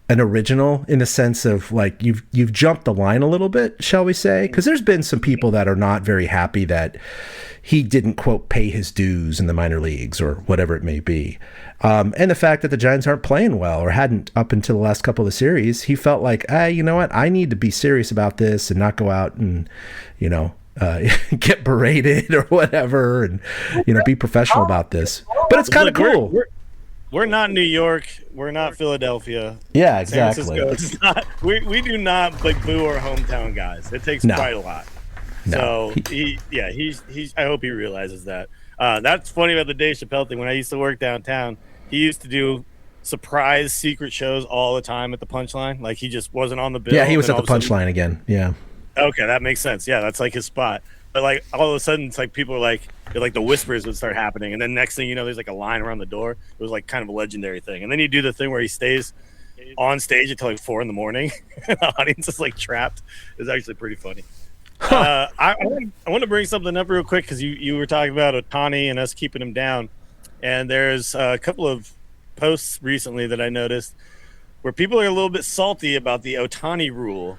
an original in the sense of like you've jumped the line a little bit, shall we say? Because there's been some people that are not very happy that he didn't, quote, pay his dues in the minor leagues or whatever it may be. And the fact that the Giants aren't playing well or hadn't up until the last couple of the series, he felt like, you know what? I need to be serious about this and not go out and, get berated or whatever and, be professional about this. But it's kind of cool. We're not New York. We're not Philadelphia. Yeah, exactly. San Francisco. It's not, we do not like boo our hometown guys. It takes quite a lot. No. So he's. I hope he realizes that. That's funny about the Dave Chappelle thing. When I used to work downtown, he used to do surprise secret shows all the time at the Punchline. Like he just wasn't on the bill. Yeah, he was at the Punchline again. Yeah. Okay, that makes sense. Yeah, that's like his spot. But like all of a sudden, it's like people are like the whispers would start happening, and then next thing you know, there's like a line around the door. It was like kind of a legendary thing. And then you do the thing where he stays on stage until like 4 a.m. The audience is like trapped. It's actually pretty funny. I want to bring something up real quick because you were talking about Ohtani and us keeping him down, and there's a couple of posts recently that I noticed where people are a little bit salty about the Ohtani rule.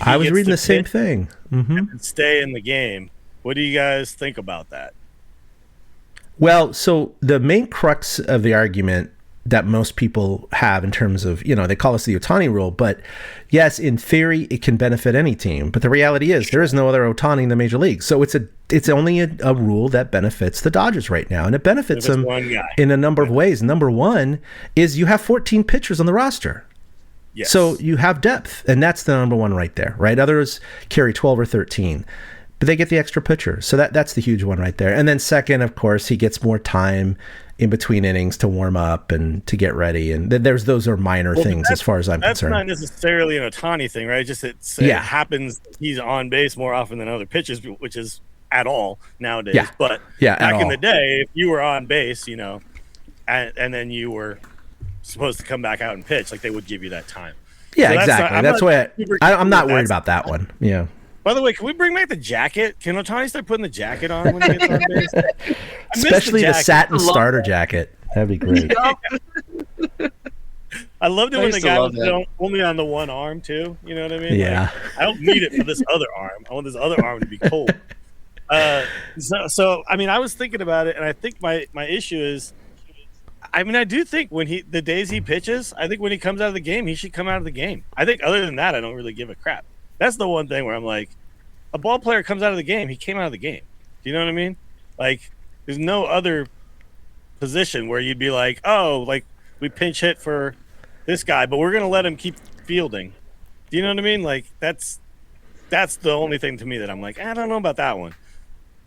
I was reading the same thing. And stay in the game. What do you guys think about that? Well, so the main crux of the argument that most people have in terms of, they call this the Ohtani rule, but yes, in theory, it can benefit any team. But the reality is there is no other Ohtani in the major leagues. So it's only a rule that benefits the Dodgers right now. And it benefits them in a number of ways. Number one is you have 14 pitchers on the roster. Yes. So you have depth, and that's the number one right there, right? Others carry 12 or 13, but they get the extra pitcher. So that's the huge one right there. And then second, of course, he gets more time in between innings to warm up and to get ready. And those are minor things as far as I'm concerned. That's not necessarily an Ohtani thing, right? Just it happens he's on base more often than other pitchers, which is at all nowadays. Yeah. But Yeah, back in the day, if you were on base, and then you were supposed to come back out and pitch, like they would give you that time. Yeah, So exactly. That's why I'm not worried about that one. Yeah. By the way, can we bring back the jacket? Can Ohtani start putting the jacket on when he gets on base? Especially the satin starter jacket. That'd be great. I loved it when the used to guy love was only on the one arm too. You know what I mean? Yeah. Like, I don't need it for this other arm. I want this other arm to be cold. So I mean, I was thinking about it, and I think my issue is, I mean, I do think the days he pitches, I think when he comes out of the game, he should come out of the game. I think other than that, I don't really give a crap. That's the one thing where I'm like, a ball player comes out of the game, he came out of the game. Do you know what I mean? Like, there's no other position where you'd be like, oh, like we pinch hit for this guy, but we're gonna let him keep fielding. Do you know what I mean? Like that's the only thing to me that I'm like, I don't know about that one.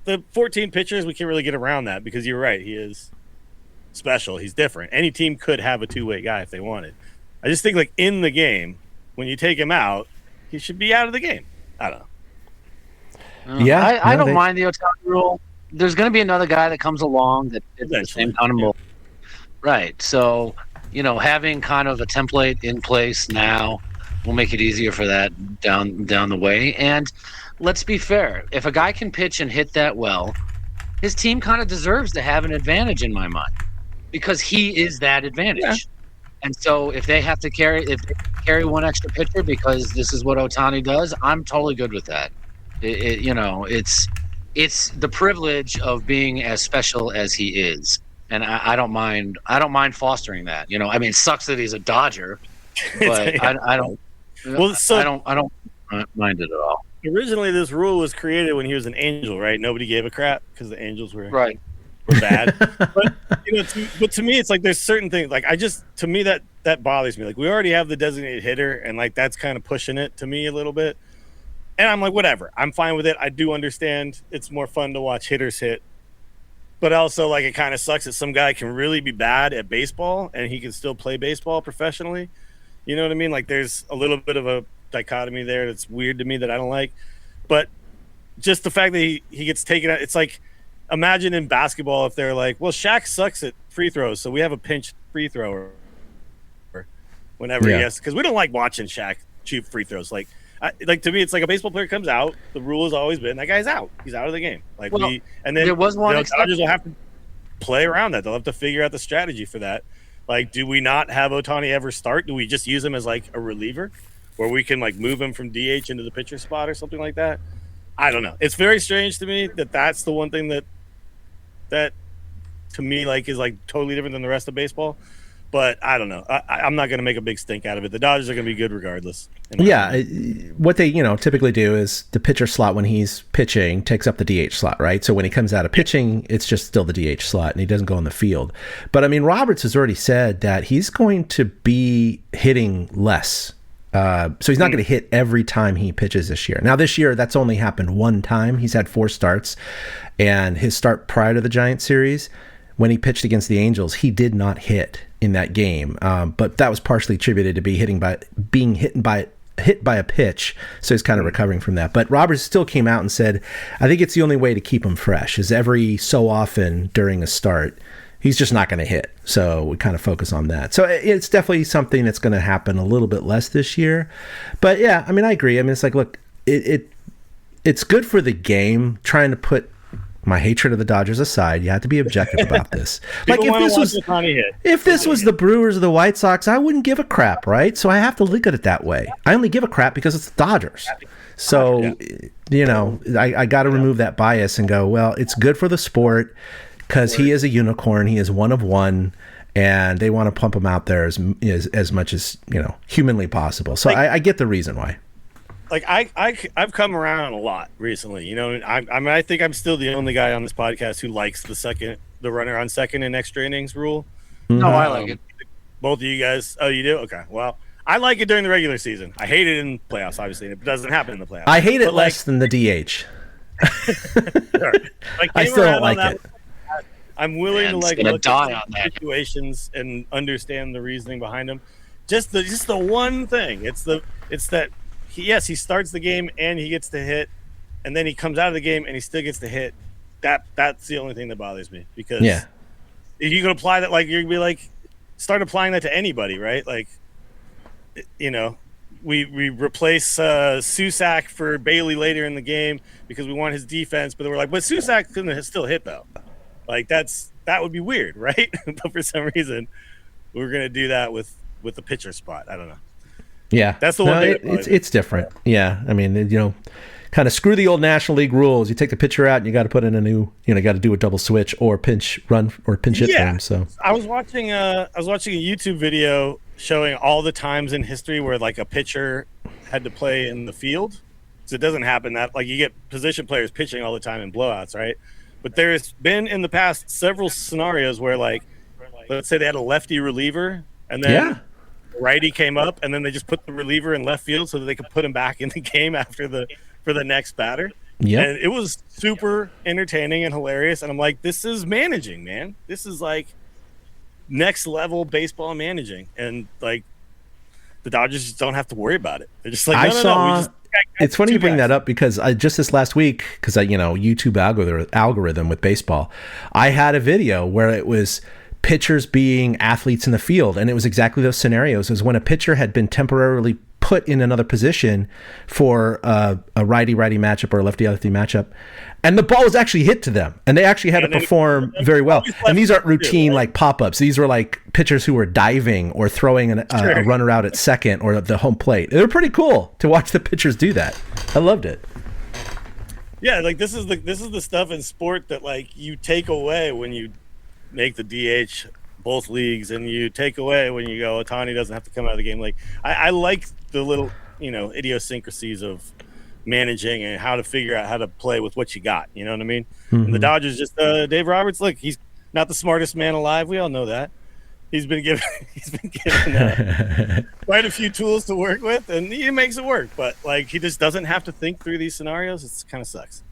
The 14 pitchers, we can't really get around that because you're right, he is special. He's different. Any team could have a two-way guy if they wanted. I just think like in the game, when you take him out, he should be out of the game. I don't know. Yeah, I don't mind the Ohtani rule. There's going to be another guy that comes along that is the same kind of mold. Right. So, having kind of a template in place now will make it easier for that down the way. And let's be fair. If a guy can pitch and hit that well, his team kind of deserves to have an advantage in my mind because he is that advantage. Yeah. And so if they have to carry one extra pitcher because this is what Ohtani does, I'm totally good with that. It's the privilege of being as special as he is, and I don't mind fostering that. I mean, it sucks that he's a Dodger, but I don't. Well, so I don't mind it at all. Originally, this rule was created when he was an Angel, right? Nobody gave a crap because the Angels were bad. But to me, it's like there's certain things like to me that bothers me. Like we already have the designated hitter, and like that's kind of pushing it to me a little bit. And I'm like, whatever. I'm fine with it. I do understand it's more fun to watch hitters hit. But also, like, it kind of sucks that some guy can really be bad at baseball and he can still play baseball professionally. You know what I mean? Like, there's a little bit of a dichotomy there that's weird to me that I don't like. But just the fact that he gets taken out, it's like, imagine in basketball if they're like, well, Shaq sucks at free throws, so we have a pinch free thrower whenever he has. Because we don't like watching Shaq shoot free throws. Like to me, it's like a baseball player comes out. The rule has always been that guy's out. He's out of the game. Like and then there was one. The Dodgers will have to play around that. They'll have to figure out the strategy for that. Like, do we not have Ohtani ever start? Do we just use him as like a reliever, where we can like move him from DH into the pitcher spot or something like that? I don't know. It's very strange to me that that's the one thing that to me like is like totally different than the rest of baseball. But I don't know. I'm not going to make a big stink out of it. The Dodgers are going to be good regardless. Yeah, what they typically do is the pitcher slot when he's pitching takes up the DH slot, right? So when he comes out of pitching, it's just still the DH slot, and he doesn't go on the field. But I mean, Roberts has already said that he's going to be hitting less. So he's not going to hit every time he pitches this year. Now this year, that's only happened one time. He's had 4 starts, and his start prior to the Giants series, when he pitched against the Angels, he did not hit in that game, but that was partially attributed to being hit by a pitch, so he's kind of recovering from that. But Roberts still came out and said, I think it's the only way to keep him fresh is every so often during a start, he's just not going to hit. So we kind of focus on that. So it's definitely something that's going to happen a little bit less this year. But yeah, I mean, I agree. I mean, it's like, look, it's good for the game, trying to put my hatred of the Dodgers aside. You have to be objective about this. Like if this was the Brewers or the White Sox, I wouldn't give a crap, right? So I have to look at it that way. I only give a crap because it's the Dodgers. So, I got to remove that bias and go, well, it's good for the sport because he is a unicorn. He is one of one, and they want to pump him out there as much as, humanly possible. So I get the reason why. Like I've come around a lot recently, I think I'm still the only guy on this podcast who likes the runner on second in extra innings rule. No, I like it. Both of you guys. Oh, you do? Okay. Well, I like it during the regular season. I hate it in playoffs, obviously. It doesn't happen in the playoffs. I hate it But, less than the DH. sure. I still don't like it. I'm willing to Man's like gonna look die at on that. situations and understand the reasoning behind them. Just the one thing. It's that he starts the game and he gets to hit, and then he comes out of the game and he still gets to hit. That's the only thing that bothers me, because Yeah. if you can apply that, like, you'd be like, start applying that to anybody, right? Like, we replace Susak for Bailey later in the game because we want his defense, but we're like, but Susak couldn't still hit though. Like, that would be weird, right? But for some reason, we're gonna do that with the pitcher spot. I don't know. Yeah, That's the one thing that bothers me. It's different. Yeah, I mean, kind of screw the old National League rules. You take the pitcher out, and you got to put in a new. Got to do a double switch or pinch run or pinch hit for him. So I was watching a YouTube video showing all the times in history where like a pitcher had to play in the field. So it doesn't happen that, like, you get position players pitching all the time in blowouts, right? But there's been in the past several scenarios where, like, let's say they had a lefty reliever and then righty came up, and then they just put the reliever in left field so that they could put him back in the game for the next batter. Yeah, and it was super entertaining and hilarious. And I'm like, this is managing, man. This is like next level baseball managing, and like the Dodgers just don't have to worry about it. They're just like, no. It's funny you bring that up, because I just this last week, because YouTube algorithm with baseball, I had a video where it was pitchers being athletes in the field, and it was exactly those scenarios. It was when a pitcher had been temporarily put in another position for a righty-righty matchup or a lefty-lefty matchup, and the ball was actually hit to them, and they actually had to perform very well. And these aren't routine like pop-ups. These were like pitchers who were diving or throwing a runner out at second or the home plate. They were pretty cool to watch the pitchers do that. I loved it. Yeah, like this is the stuff in sport that, like, you take away when you make the DH both leagues, and you take away when you go, Ohtani doesn't have to come out of the game. Like, I like the little idiosyncrasies of managing and how to figure out how to play with what you got. You know what I mean? Mm-hmm. And the Dodgers just Dave Roberts. Look, he's not the smartest man alive. We all know that. He's been given quite a few tools to work with, and he makes it work. But like, he just doesn't have to think through these scenarios. It kind of sucks.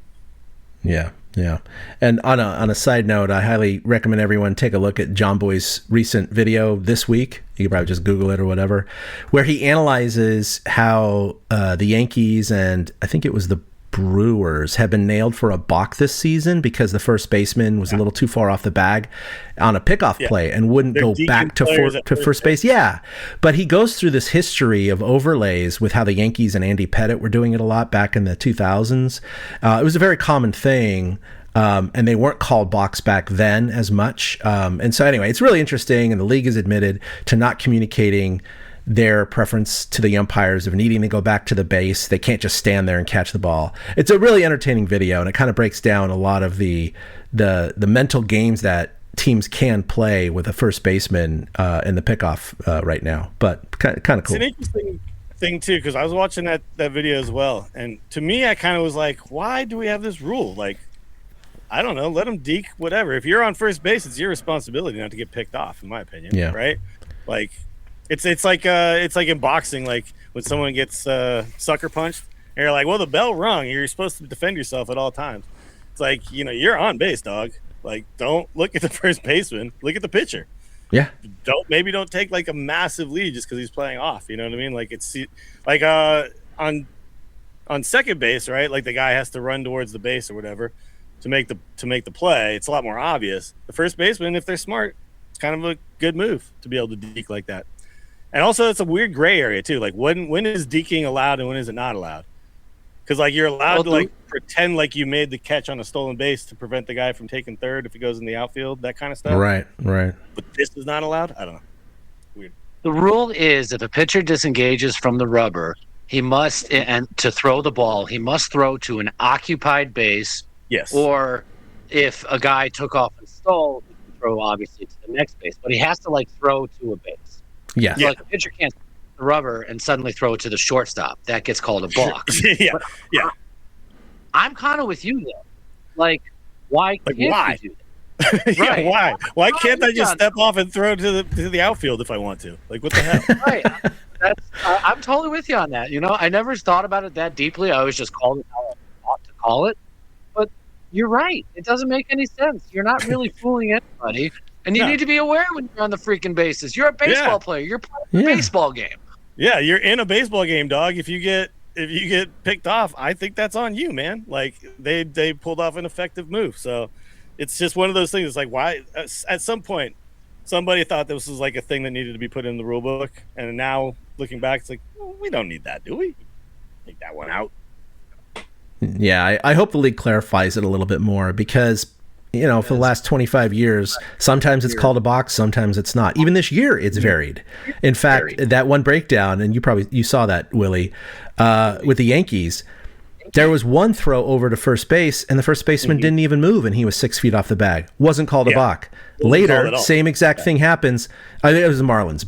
Yeah. And on a side note, I highly recommend everyone take a look at John Boy's recent video this week. You can probably just Google it or whatever, where he analyzes how the Yankees and I think it was the Brewers have been nailed for a balk this season because the first baseman was a little too far off the bag on a pickoff play and wouldn't go back to first base. Yeah. But he goes through this history of overlays with how the Yankees and Andy Pettitte were doing it a lot back in the 2000s. It was a very common thing. And they weren't called balks back then as much. And so anyway, it's really interesting. And the league has admitted to not communicating their preference to the umpires of needing to go back to the base. They can't just stand there and catch the ball. It's a really entertaining video, and it kind of breaks down a lot of the mental games that teams can play with a first baseman in the pickoff right now. But kind of cool. It's an interesting thing too, because I was watching that video as well, and to me, I kind of was like, why do we have this rule? Like, I don't know, let them deke whatever. If you're on first base, it's your responsibility not to get picked off, in my opinion. Yeah. Right? Like, it's like in boxing, like when someone gets sucker punched, and you're like, well, the bell rung. You're supposed to defend yourself at all times. It's like, you're on base, dog. Like, don't look at the first baseman. Look at the pitcher. Yeah. Don't take like a massive lead just because he's playing off. You know what I mean? Like, it's like on second base, right? Like the guy has to run towards the base or whatever to make the play. It's a lot more obvious. The first baseman, if they're smart, it's kind of a good move to be able to deke like that. And also, it's a weird gray area too. Like, when is deking allowed and when is it not allowed? Because like, you're allowed to like pretend like you made the catch on a stolen base to prevent the guy from taking third if he goes in the outfield, that kind of stuff. Right. But this is not allowed. I don't know. Weird. The rule is if a pitcher disengages from the rubber, he must, and to throw the ball, he must throw to an occupied base. Yes. Or if a guy took off and stole, he can throw obviously to the next base, but he has to like throw to a base. Yeah. So, like, a pitcher can't the rubber and suddenly throw it to the shortstop. That gets called a balk. Yeah. I'm kind of with you though. Like, why can't you do that? Yeah, Right. why? Why can't I just step off and throw to the outfield if I want to? Like, what the hell? Right. I'm totally with you on that. I never thought about it that deeply. I always just called it how I thought to call it. But you're right. It doesn't make any sense. You're not really fooling anybody. And you need to be aware when you're on the freaking bases. You're a baseball player. You're playing a baseball game. Yeah, you're in a baseball game, dog. If you get picked off, I think that's on you, man. Like they pulled off an effective move. So it's just one of those things. It's like, why at some point somebody thought this was like a thing that needed to be put in the rule book, and now looking back, it's like, well, we don't need that, do we? Take that one out. Yeah, I hope the league clarifies it a little bit more for the last 25 years, sometimes it's called a box, sometimes it's not. Even this year, it's varied. In fact, that one breakdown, and you saw that, Willie, with the Yankees, there was one throw over to first base, and the first baseman didn't even move, and he was 6 feet off the bag. Wasn't called a balk. Later, same exact thing happens. I think it was the Marlins.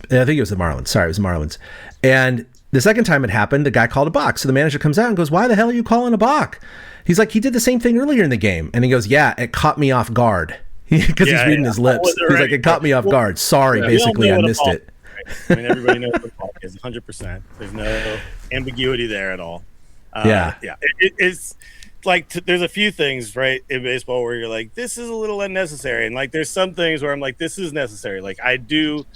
Sorry, it was the Marlins. And the second time it happened, the guy called a balk. So the manager comes out and goes, "Why the hell are you calling a balk?" He's like, "He did the same thing earlier in the game." And he goes, "Yeah, it caught me off guard." Because he's reading his lips. He's like, "It caught me off guard. Sorry, basically, I missed it." I mean, everybody knows what a balk is, 100%. There's no ambiguity there at all. It's like there's a few things, right, in baseball where you're like, this is a little unnecessary. And, like, there's some things where I'm like, this is necessary. Like, I do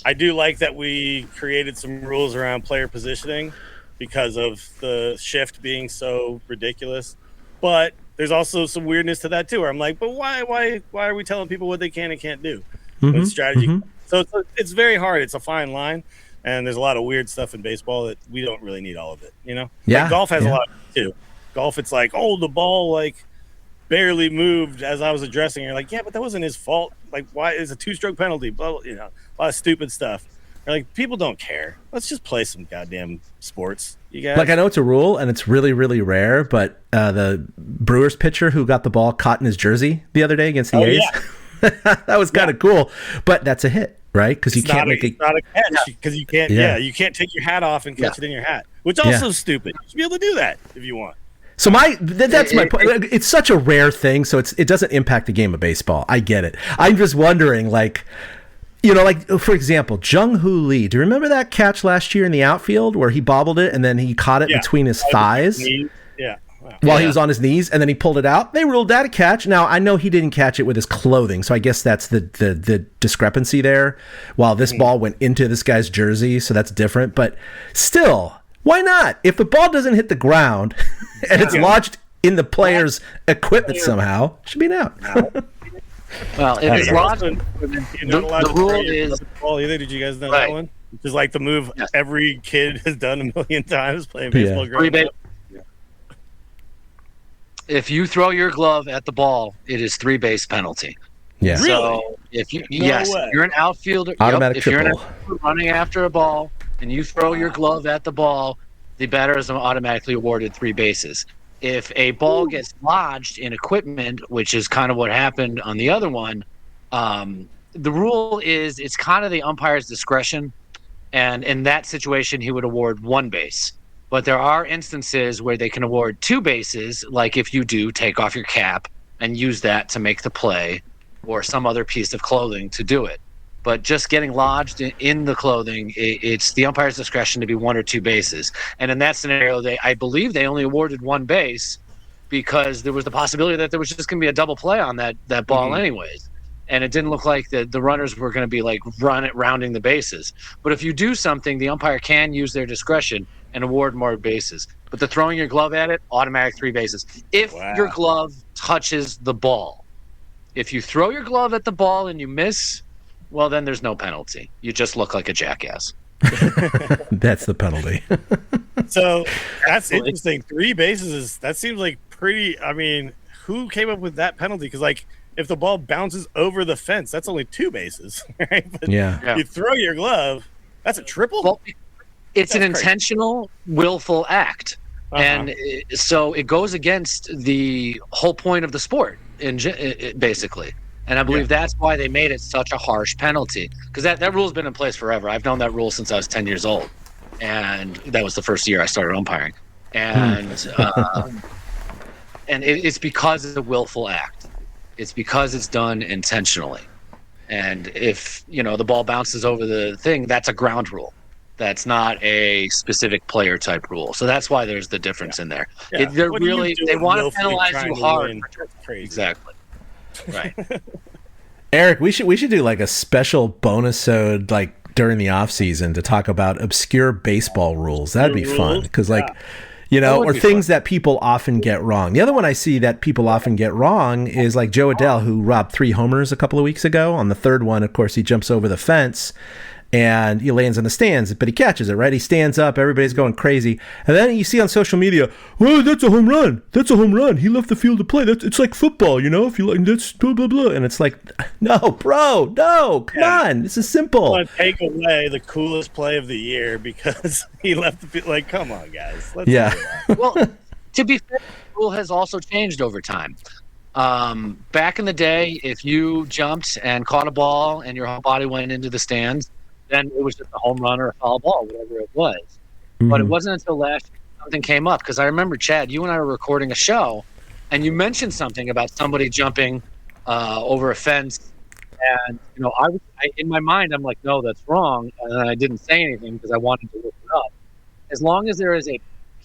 like that we created some rules around player positioning because of the shift being so ridiculous. But there's also some weirdness to that too, where I'm like, but why are we telling people what they can and can't do? When strategy. So it's very hard. It's a fine line, and there's a lot of weird stuff in baseball that we don't really need all of it. Yeah. Like golf has a lot of it too. Golf, it's like, oh, the ball like barely moved as I was addressing. You're like, yeah, but that wasn't his fault. Like, why is a 2-stroke penalty? Blah, a lot of stupid stuff. You're like, people don't care. Let's just play some goddamn sports. You guys. Like, I know it's a rule and it's really, really rare, but the Brewers pitcher who got the ball caught in his jersey the other day against the A's, that was kind of cool. But that's a hit, right? Because you can't make it. Not a catch because you can't. You can't take your hat off and catch it in your hat, which also is stupid. You should be able to do that if you want. So that's my point. It's such a rare thing, so it doesn't impact the game of baseball. I get it. I'm just wondering, like, for example, Jung-Hoo Lee. Do you remember that catch last year in the outfield where he bobbled it and then he caught it between his thighs? While he was on his knees, and then he pulled it out. They ruled that a catch. Now, I know he didn't catch it with his clothing, so I guess that's the discrepancy there. While this ball went into this guy's jersey, so that's different. But still, why not? If the ball doesn't hit the ground and it's lodged in the player's equipment somehow, it should be an out. Well, if it's lodged, the rule is... Either. Did you guys know that one? Which is like the move every kid has done a million times playing baseball growing up. If you throw your glove at the ball, it is 3-base penalty. Yeah. So if you're an outfielder, automatic triple. You're an outfielder running after a ball and you throw your glove at the ball, the batter is automatically awarded 3 bases. If a ball gets lodged in equipment, which is kind of what happened on the other one, the rule is it's kind of the umpire's discretion, and in that situation, he would award 1 base. But there are instances where they can award 2 bases, like if you do take off your cap and use that to make the play, or some other piece of clothing to do it. But just getting lodged in the clothing, it's the umpire's discretion to be 1 or 2 bases. And in that scenario, I believe they only awarded 1 base because there was the possibility that there was just going to be a double play on that ball anyways. And it didn't look like the runners were going to be like rounding the bases. But if you do something, the umpire can use their discretion and award more bases. But the throwing your glove at it, automatic 3 bases. If your glove touches the ball. If you throw your glove at the ball and you miss, well, then there's no penalty. You just look like a jackass. That's the penalty. So that's interesting. 3 bases that seems like pretty. I mean, who came up with that penalty? Because, like, if the ball bounces over the fence, that's only 2 bases, right? But you throw your glove, that's a triple? Well, it's an intentional, willful act. And so it goes against the whole point of the sport, basically. And I believe that's why they made it such a harsh penalty. Because that rule's been in place forever. I've known that rule since I was 10 years old. And that was the first year I started umpiring. And and it's because it's a willful act. It's because it's done intentionally. And if, the ball bounces over the thing, that's a ground rule. That's not a specific player type rule. So that's why there's the difference in there. Yeah. They're What are you really doing they want to willfully penalize trying you to hard. win? That's crazy. Exactly. Right. Eric, we should do like a special bonus-ode like during the off season to talk about obscure baseball rules. That'd be fun because like. You know, or things that people often get wrong. The other one I see that people often get wrong is like Joe Adele, who robbed 3 homers a couple of weeks ago. On the third one, of course, he jumps over the fence and he lands in the stands, but he catches it, right? He stands up, everybody's going crazy. And then you see on social media, well, that's a home run. That's a home run. He left the field to play. It's like football, you know? If you like, that's blah, blah, blah. And it's like, no, bro, no, come on. This is simple. I want to take away the coolest play of the year because he left the field. Like, come on, guys. Let's Well, to be fair, the rule has also changed over time. Back in the day, if you jumped and caught a ball and your whole body went into the stands, then it was just a home run or a foul ball, whatever it was. Mm-hmm. But it wasn't until last year something came up, because I remember, Chad, you and I were recording a show, and you mentioned something about somebody jumping over a fence. And, you know, I in my mind, I'm like, no, that's wrong. And I didn't say anything because I wanted to look it up. As long as there is a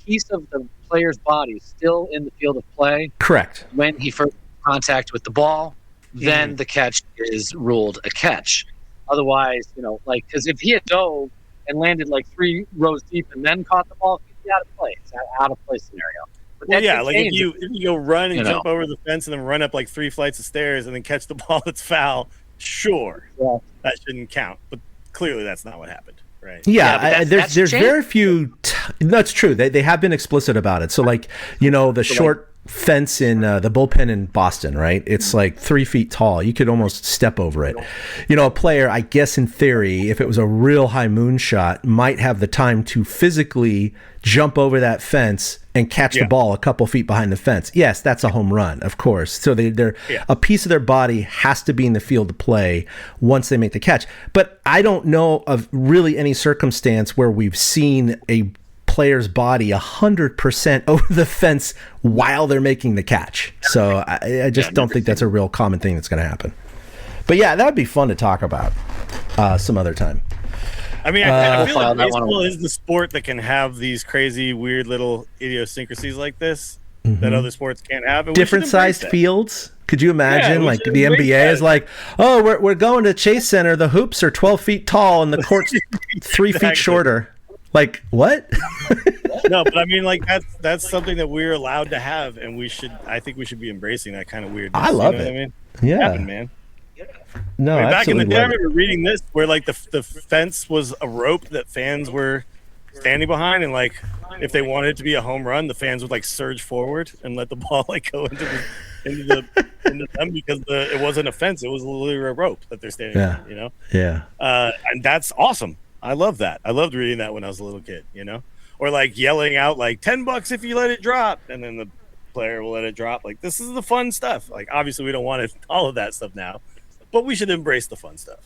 piece of the player's body still in the field of play. Correct. When he first contact with the ball, then the catch is ruled a catch. Otherwise, you know, like, because if he had dove and landed like 3 rows deep and then caught the ball, he'd be out of play. It's an out of play scenario. But well, yeah, like if you go run and jump over the fence and then run up like 3 flights of stairs and then catch the ball that's foul, sure, that shouldn't count. But clearly, that's not what happened. Right. Yeah, there's very few. That's true. They have been explicit about it. So like, you know, the short fence in the bullpen in Boston, right? It's like 3 feet tall. You could almost step over it. You know, a player, I guess in theory, if it was a real high moon shot, might have the time to physically jump over that fence and catch the ball a couple feet behind the fence. Yes, that's a home run, of course. So they're a piece of their body has to be in the field to play once they make the catch. But I don't know of really any circumstance where we've seen a player's body 100% over the fence while they're making the catch. So I just don't think that's a real common thing that's going to happen. But yeah, that would be fun to talk about some other time. I mean, I feel like baseball is the sport that can have these crazy, weird little idiosyncrasies like this that other sports can't have. Different sized fields. Could you imagine, like the NBA is like, oh, we're going to Chase Center. The hoops are 12 feet tall and the court's 3 feet shorter. Like, what? No, but I mean, like that's something that we're allowed to have, and I think we should be embracing that kind of weirdness. I love it. What I mean? Yeah, happened, man. No, I mean, back in the day, I absolutely remember reading this where like the fence was a rope that fans were standing behind, and like if they wanted it to be a home run, the fans would like surge forward and let the ball like go into them because it wasn't a fence; it was literally a rope that they're standing on. You know? Yeah. And that's awesome. I love that. I loved reading that when I was a little kid. You know, or like yelling out like $10 if you let it drop, and then the player will let it drop. Like, this is the fun stuff. Like, obviously we don't want all of that stuff now, but we should embrace the fun stuff.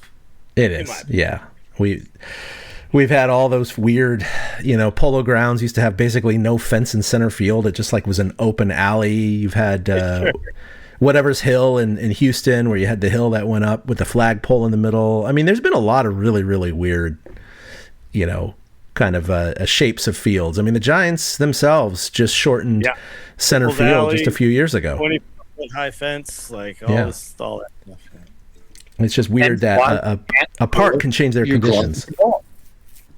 It is. Yeah. We've had all those weird, you know, Polo Grounds used to have basically no fence in center field. It just like was an open alley. You've had whatever's hill in Houston, where you had the hill that went up with the flagpole in the middle. I mean, there's been a lot of really, really weird, you know, kind of shapes of fields. I mean, the Giants themselves just shortened center field alley, just a few years ago. 20-foot high fence, like all that stuff. It's just weird that a park can change their conditions.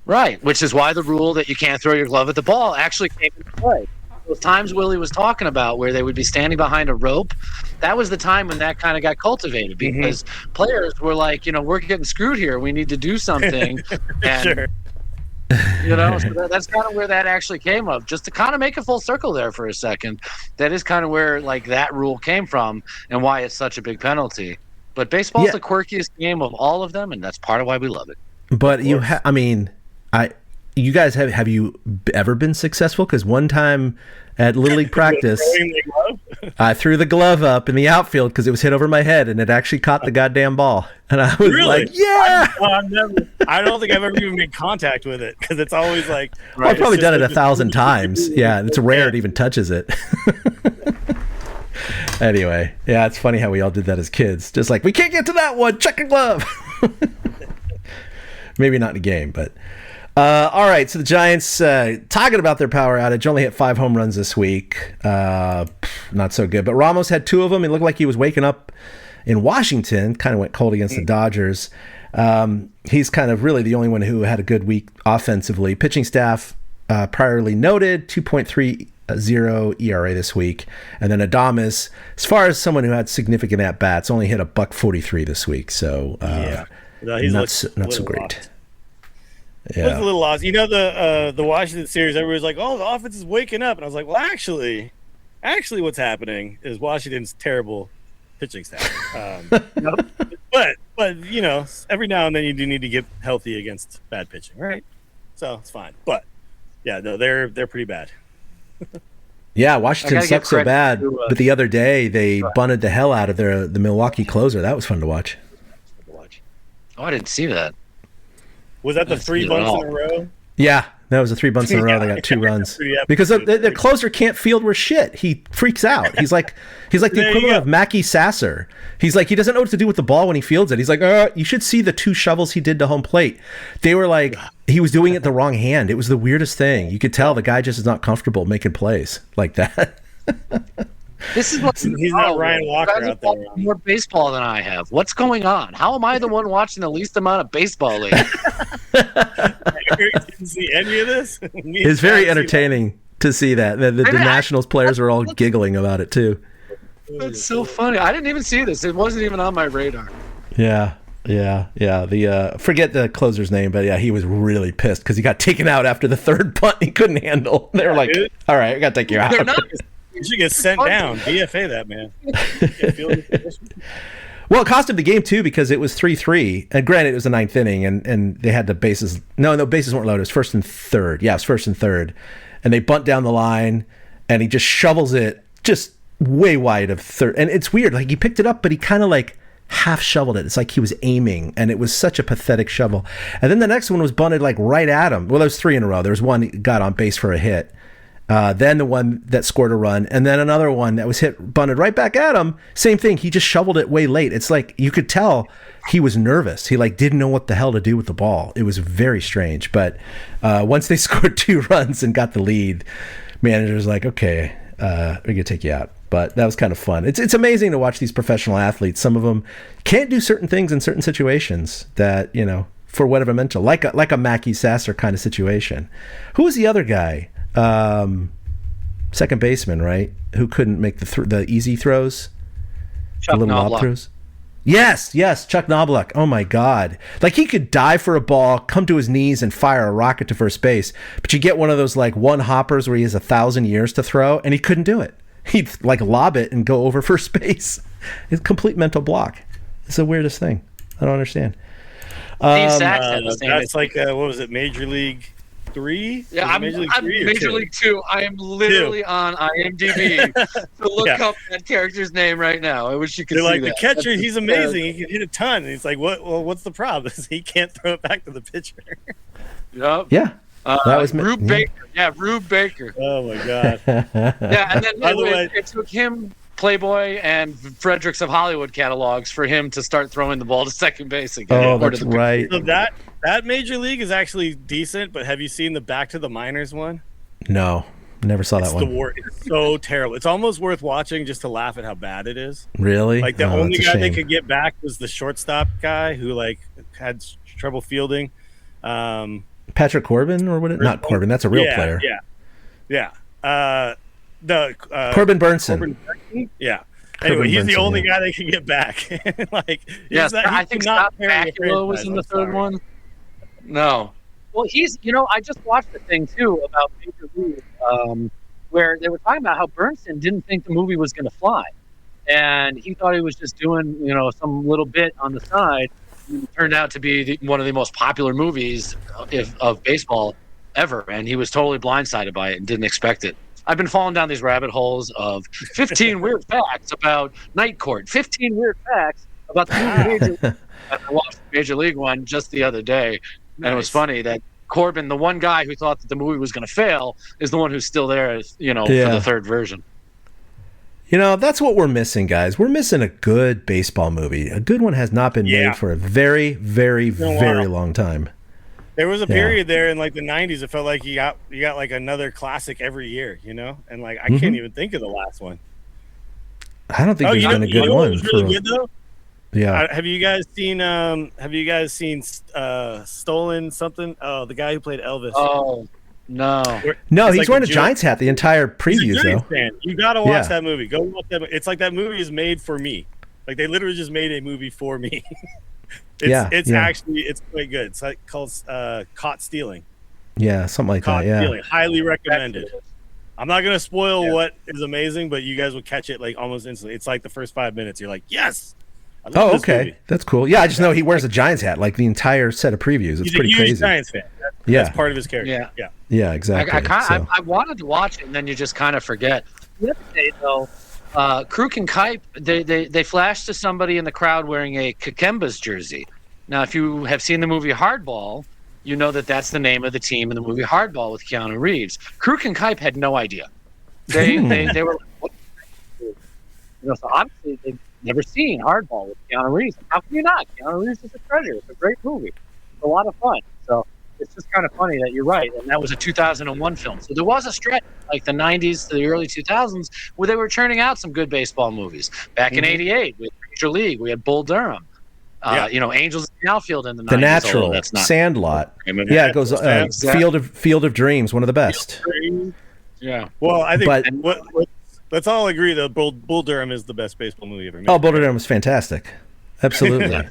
Right, which is why the rule that you can't throw your glove at the ball actually came into play. Those times Willie was talking about where they would be standing behind a rope, that was the time when that kind of got cultivated, because players were like, you know, we're getting screwed here. We need to do something. And, you know, so that's kind of where that actually came up. Just to kind of make a full circle there for a second, that is kind of where like that rule came from and why it's such a big penalty. But baseball is the quirkiest game of all of them, and that's part of why we love it. But you guys have you ever been successful? Because one time at Little League practice, I threw the glove up in the outfield because it was hit over my head and it actually caught the goddamn ball. And I was like, yeah. I don't think I've ever even made contact with it because it's always like. Well, I've probably done it 1,000 times. Yeah, it's rare it even touches it. Anyway, yeah, it's funny how we all did that as kids. Just like, we can't get to that one. Check your glove. Maybe not in a game, but All right, so the Giants, talking about their power outage, only hit 5 home runs this week. Not so good. But Ramos had 2 of them. It looked like he was waking up in Washington, kind of went cold against the Dodgers. He's kind of really the only one who had a good week offensively. Pitching staff, priorly noted, 2.30 ERA this week. And then Adames, as far as someone who had significant at-bats, only hit a $143 this week. So No, he's not so great. Lost. Yeah. It was a little lost. You know, the Washington series, everybody's like, "Oh, the offense is waking up," and I was like, "Well, actually, what's happening is Washington's terrible pitching staff." But you know, every now and then you do need to get healthy against bad pitching, right? So it's fine. But yeah, no, they're pretty bad. Yeah, Washington sucks so bad. But the other day they bunted the hell out of the Milwaukee closer. That was fun to watch. Oh, I didn't see that. Was that the 3 bunts in a row? Yeah, that was the 3 bunts in a row. They got 2 runs because the closer can't field worth shit. He freaks out. He's like the equivalent of Mackie Sasser. He's like, he doesn't know what to do with the ball when he fields it. He's like, you should see the 2 shovels he did to home plate. They were like, he was doing it the wrong hand. It was the weirdest thing. You could tell the guy just is not comfortable making plays like that. This is what he's not Ryan Walker out there. More baseball than I have. What's going on? How am I the one watching the least amount of baseball league? Didn't see any of this. It's very entertaining to see that. The Nationals players are all giggling about it too. That's so funny. I didn't even see this. It wasn't even on my radar. Yeah. The forget the closer's name, but yeah, he was really pissed because he got taken out after the 3rd punt. He couldn't handle. They were like, "All right, we got to take you out." You should get sent down. DFA that man. Well, it cost him the game too because it was 3-3. And granted, it was the 9th inning, and they had the bases. No, bases weren't loaded. It was 1st and 3rd. Yeah, it was 1st and 3rd, and they bunt down the line, and he just shovels it just way wide of 3rd. And it's weird. Like he picked it up, but he kind of like half shoveled it. It's like he was aiming, and it was such a pathetic shovel. And then the next one was bunted like right at him. Well, there was 3 in a row. There was one that got on base for a hit. Then the one that scored a run, and then another one that was bunted right back at him. Same thing. He just shoveled it way late. It's like you could tell he was nervous. He like didn't know what the hell to do with the ball. It was very strange. But once they scored 2 runs and got the lead, manager's like, "Okay, we're gonna take you out." But that was kind of fun. It's amazing to watch these professional athletes. Some of them can't do certain things in certain situations that, you know, for whatever mental, like a Mackie Sasser kind of situation. Who was the other guy? Second baseman, right? Who couldn't make the easy throws, Chuck the little lob throws. Yes, Chuck Knobloch. Oh my God! Like he could dive for a ball, come to his knees, and fire a rocket to first base. But you get one of those like one hoppers where he has 1,000 years to throw, and he couldn't do it. He'd like lob it and go over first base. It's a complete mental block. It's the weirdest thing. I don't understand. That's like what was it? Major League 3? Yeah, I'm Major League 2. I am literally on IMDb to look up that character's name right now. I wish you could see like that. The catcher, he's amazing. He can hit a ton. And he's like, what? Well, what's the problem? He can't throw it back to the pitcher. Yep. Yeah. That was Rube Baker. Yeah, Rube Baker. Oh my God. Yeah, and then it took him, Playboy, and Fredericks of Hollywood catalogs for him to start throwing the ball to second base again. Oh, that's right. So that Major League is actually decent, but have you seen the Back to the Minors one? No, never saw that one. It's so terrible. It's almost worth watching just to laugh at how bad it is. Really? Like the only guy they could get back was the shortstop guy who like had trouble fielding. Patrick Corbin or what? Not Corbin. That's a real player. Yeah. Corbin Burnson. Yeah. Anyway, he's the only guy they can get back. Like, I think Scott Bakula was in the third one. No. Well, I just watched the thing too about Major League, where they were talking about how Burnson didn't think the movie was going to fly, and he thought he was just doing, some little bit on the side. It turned out to be one of the most popular movies of baseball ever, and he was totally blindsided by it and didn't expect it. I've been falling down these rabbit holes of 15 weird facts about Night Court, 15 weird facts about the movie Major League. I watched the Major League one just the other day, and it was funny that Corbin, the one guy who thought that the movie was going to fail, is the one who's still there, for the third version. That's what we're missing, guys. We're missing a good baseball movie. A good one has not been made for a very, very, very long time. There was a Yeah. period there in like the '90s. It felt like you got like another classic every year, you know. And like I Mm-hmm. can't even think of the last one. I don't think there's been a you good know what one. was really for- good though? yeah. Have you guys seen? Stolen something? Oh, the guy who played Elvis. Oh no. No, It's he's like wearing a a Jew- Giants hat the entire He's a previews, Giants though. fan. You gotta watch Yeah. that movie. Go watch that. It's like that movie is made for me. Like they literally just made a movie for me. It's actually quite good. It's like called Caught Stealing. Yeah, something like Caught that. Yeah. Stealing. Highly recommended. I'm not gonna spoil what is amazing, but you guys will catch it like almost instantly. It's like the first 5 minutes. You're like, yes. I love Oh, this okay. movie. That's cool. Yeah, I just know he wears a Giants hat like the entire set of previews. It's He's pretty a huge crazy. Giants fan. That's part of his character. Yeah. Yeah, exactly. I wanted to watch it, and then you just kind of forget. The other day, though, Kruk and Kipe, they flashed to somebody in the crowd wearing a Kakemba's jersey. Now, if you have seen the movie Hardball, you know that that's the name of the team in the movie Hardball with Keanu Reeves. Kruk and Kipe had no idea. They were like, what? You know, so obviously they've never seen Hardball with Keanu Reeves. How can you not? Keanu Reeves is a treasure. It's a great movie. It's a lot of fun. So it's just kind of funny that you're right. And that was a 2001 film. So there was a stretch, like the 90s to the early 2000s, where they were churning out some good baseball movies. Back in '88, we had Major League. We had Bull Durham. Angels in the Outfield in the 90s. The Natural, although that's not Sandlot. And Yeah, it goes Exactly. Field of Dreams, one of the best. Yeah. Well, I think But- let's all agree that Bull Durham is the best baseball movie ever made. Oh, Bull Durham was fantastic. Absolutely.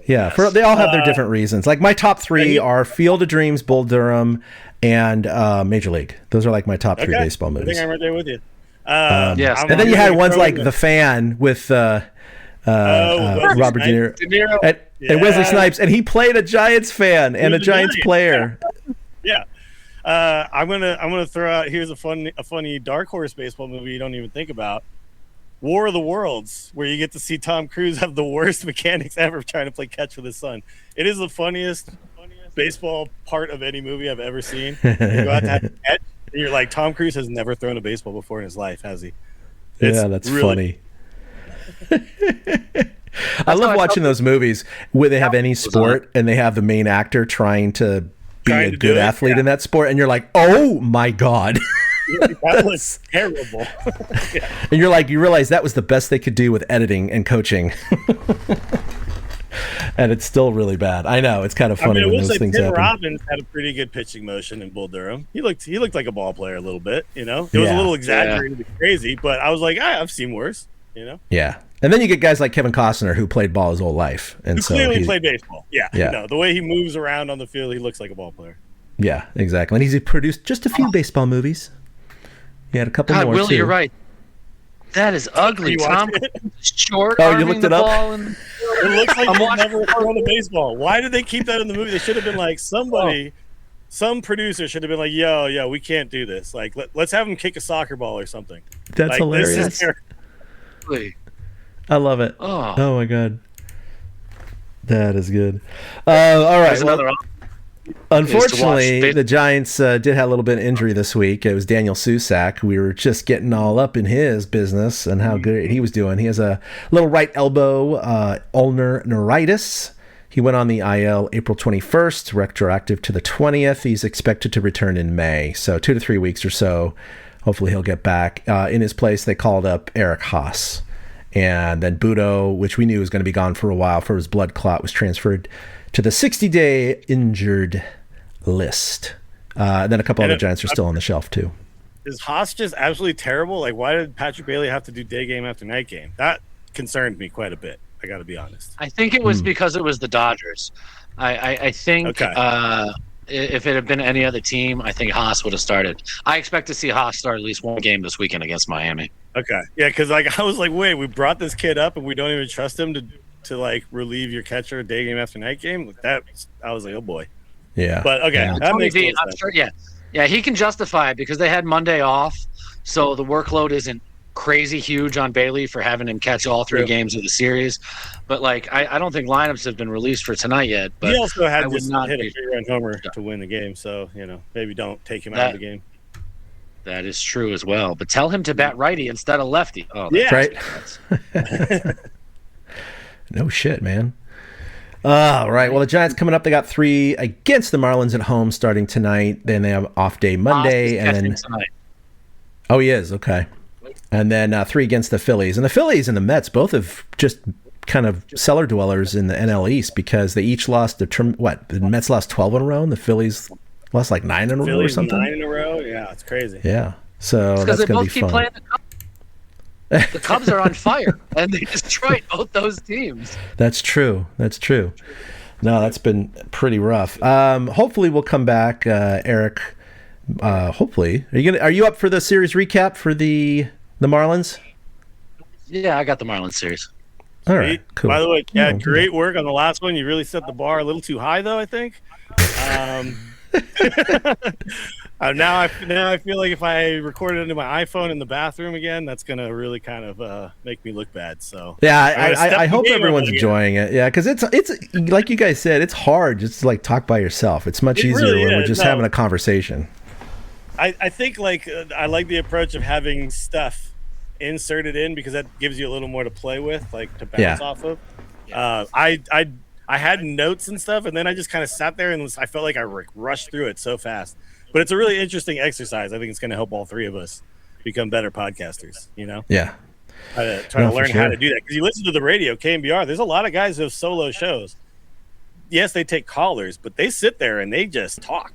Yeah, they all have their different reasons. Like my top three are Field of Dreams, Bull Durham, and Major League. Those are like my top three baseball I movies. think I'm right there with you. Yes. I'm And then you had really ones like throwing The Fan with Wesley Robert De Niro. De Niro. And Wesley Snipes, and he played a Giants fan and a Giants player. Yeah. I'm gonna throw out here's a funny dark horse baseball movie you don't even think about. War of the Worlds, where you get to see Tom Cruise have the worst mechanics ever trying to play catch with his son. It is the funniest baseball part of any movie I've ever seen. You go out to have a catch, and you're like, Tom Cruise has never thrown a baseball before in his life, has he? Yeah, that's funny. I love watching those movies where they have any sport and they have the main actor trying to be Trying a to do good it, athlete in that sport, and you're like, oh my god. That was terrible. And you're like, you realize that was the best they could do with editing and coaching. And it's still really bad. I know, it's kind of funny I when will those say things Tim happen. Robbins had a pretty good pitching motion in Bull Durham. He looked like a ball player a little bit, you know. It was a Yeah. little exaggerated and crazy, but I was like, I've seen worse, you know. Yeah. And then you get guys like Kevin Costner who played ball his whole life. And Who so clearly he's- played baseball. Yeah. Yeah. No, the way he moves around on the field, he looks like a ball player. Yeah, exactly. And he's produced just a few baseball movies. He had a couple God, more Willie, too. you're right. That is ugly. You Tom watched it? short. Oh, you arming looked the it up? ball and- It looks like I'm he's watching- never thrown a baseball. Why did they keep that in the movie? They should have been like somebody, some producer should have been like, yo, we can't do this. Like, let's have him kick a soccer ball or something. That's Like, hilarious. This is terrible. I love it. Oh. My god, that is good. All right. There's Well, another unfortunately, watch. the Giants did have a little bit of injury this week. It was Daniel Susak. We were just getting all up in his business and how good he was doing. He has a little right elbow ulnar neuritis. He went on the IL April 21st, retroactive to the 20th. He's expected to return in May, so 2 to 3 weeks or so. Hopefully he'll get back. In his place, they called up Eric Haas. And then Budo, which we knew was going to be gone for a while for his blood clot, was transferred to the 60-day injured list. Then a couple other Giants are still on the shelf, too. Is Haas just absolutely terrible? Like, why did Patrick Bailey have to do day game after night game? That concerned me quite a bit. I got to be honest. I think it was because it was the Dodgers. I think Okay. if it had been any other team, I think Haas would have started. I expect to see Haas start at least one game this weekend against Miami. Okay. Yeah, because like I was like, wait, we brought this kid up and we don't even trust him to like relieve your catcher day game after night game. Like that, I was like, oh boy. Yeah. But okay, Yeah. that Tony makes V, total I'm sense. sure, yeah, he can justify it because they had Monday off, so the workload isn't crazy huge on Bailey for having him catch all three games of the series. But like, I don't think lineups have been released for tonight yet. But He also I had would just not hit a be- 3-run homer to win the game, so maybe don't take him out of the game. That is true as well. But tell him to bat righty instead of lefty. Oh, Yeah. Right. No shit, man. All right. Well, the Giants coming up. They got 3 against the Marlins at home starting tonight. Then they have off day Monday, and then tonight. Oh, he is okay. And then 3 against the Phillies, and the Phillies and the Mets both have just kind of cellar dwellers in the NL East because they each lost the Mets lost 12 in a row, and the Phillies lost like 9 in a row or something. 9 in a row. Yeah, it's crazy. Yeah. So that's going to be fun. Playing the Cubs are on fire, and they destroyed both those teams. That's true. No, that's been pretty rough. Hopefully, we'll come back, Eric. Hopefully, are you up for the series recap for the Marlins? Yeah, I got the Marlins series. All right, cool. By the way, great work on the last one. You really set the bar a little too high, though, I think. Now I feel like if I record it into my iPhone in the bathroom again, that's gonna really kind of make me look bad. So yeah, I hope everyone's enjoying it. Yeah, because it's like you guys said, it's hard just to like talk by yourself. It's much easier really when we're just having a conversation. I think I like the approach of having stuff inserted in because that gives you a little more to play with, like to bounce off of. I had notes and stuff, and then I just kind of sat there and I felt like I rushed through it so fast. But it's a really interesting exercise. I think it's going to help all 3 of us become better podcasters, you know? Yeah. Try to learn how to do that. Because you listen to the radio, KMBR, there's a lot of guys who have solo shows. Yes, they take callers, but they sit there and they just talk.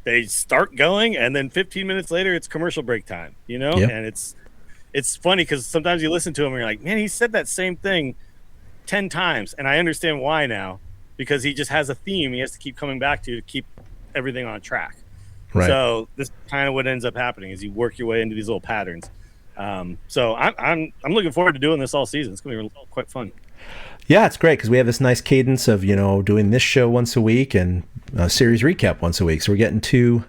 They start going, and then 15 minutes later, it's commercial break time, you know? Yep. And it's funny because sometimes you listen to him and you're like, man, he said that same thing 10 times. And I understand why now, because he just has a theme he has to keep coming back to keep everything on track. Right. So this is kind of what ends up happening is you work your way into these little patterns. So I'm looking forward to doing this all season. It's going to be quite fun. Yeah, it's great because we have this nice cadence of doing this show once a week and a series recap once a week. So we're getting two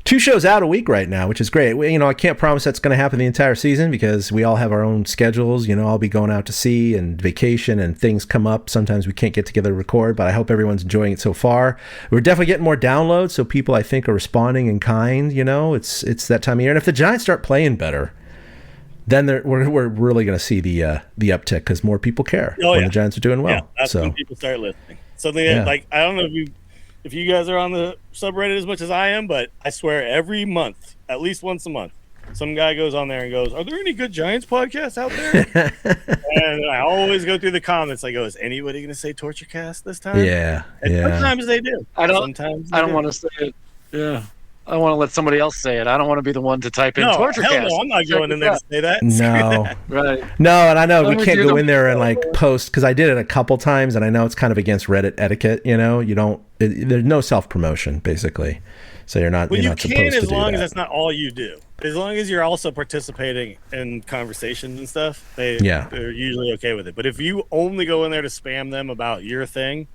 shows out a week right now, which is great. I can't promise that's going to happen the entire season because we all have our own schedules. I'll be going out to sea and vacation and things come up. Sometimes we can't get together to record, but I hope everyone's enjoying it so far. We're definitely getting more downloads, so people I think are responding in kind. It's that time of year. And if the Giants start playing better, then we're really going to see the uptick because more people care when the Giants are doing well. Yeah, that's when people start listening. Something I don't know if you guys are on the subreddit as much as I am, but I swear every month, at least once a month, some guy goes on there and goes, "Are there any good Giants podcasts out there?" And I always go through the comments. I go, "Is anybody going to say TortureCast this time?" Yeah, and sometimes they do. I don't want to say it. Yeah. I want to let somebody else say it. I don't want to be the one to type in TortureCast. Hell no, I'm not going in there to say that. No. Right. No, and I know we can't go in there and post because I did it a couple times, and I know it's kind of against Reddit etiquette. You don't. There's no self promotion basically, so you're not. Well, you're you not can supposed to as do long that. as that's not all you do. As long as you're also participating in conversations and stuff, they're usually okay with it. But if you only go in there to spam them about your thing,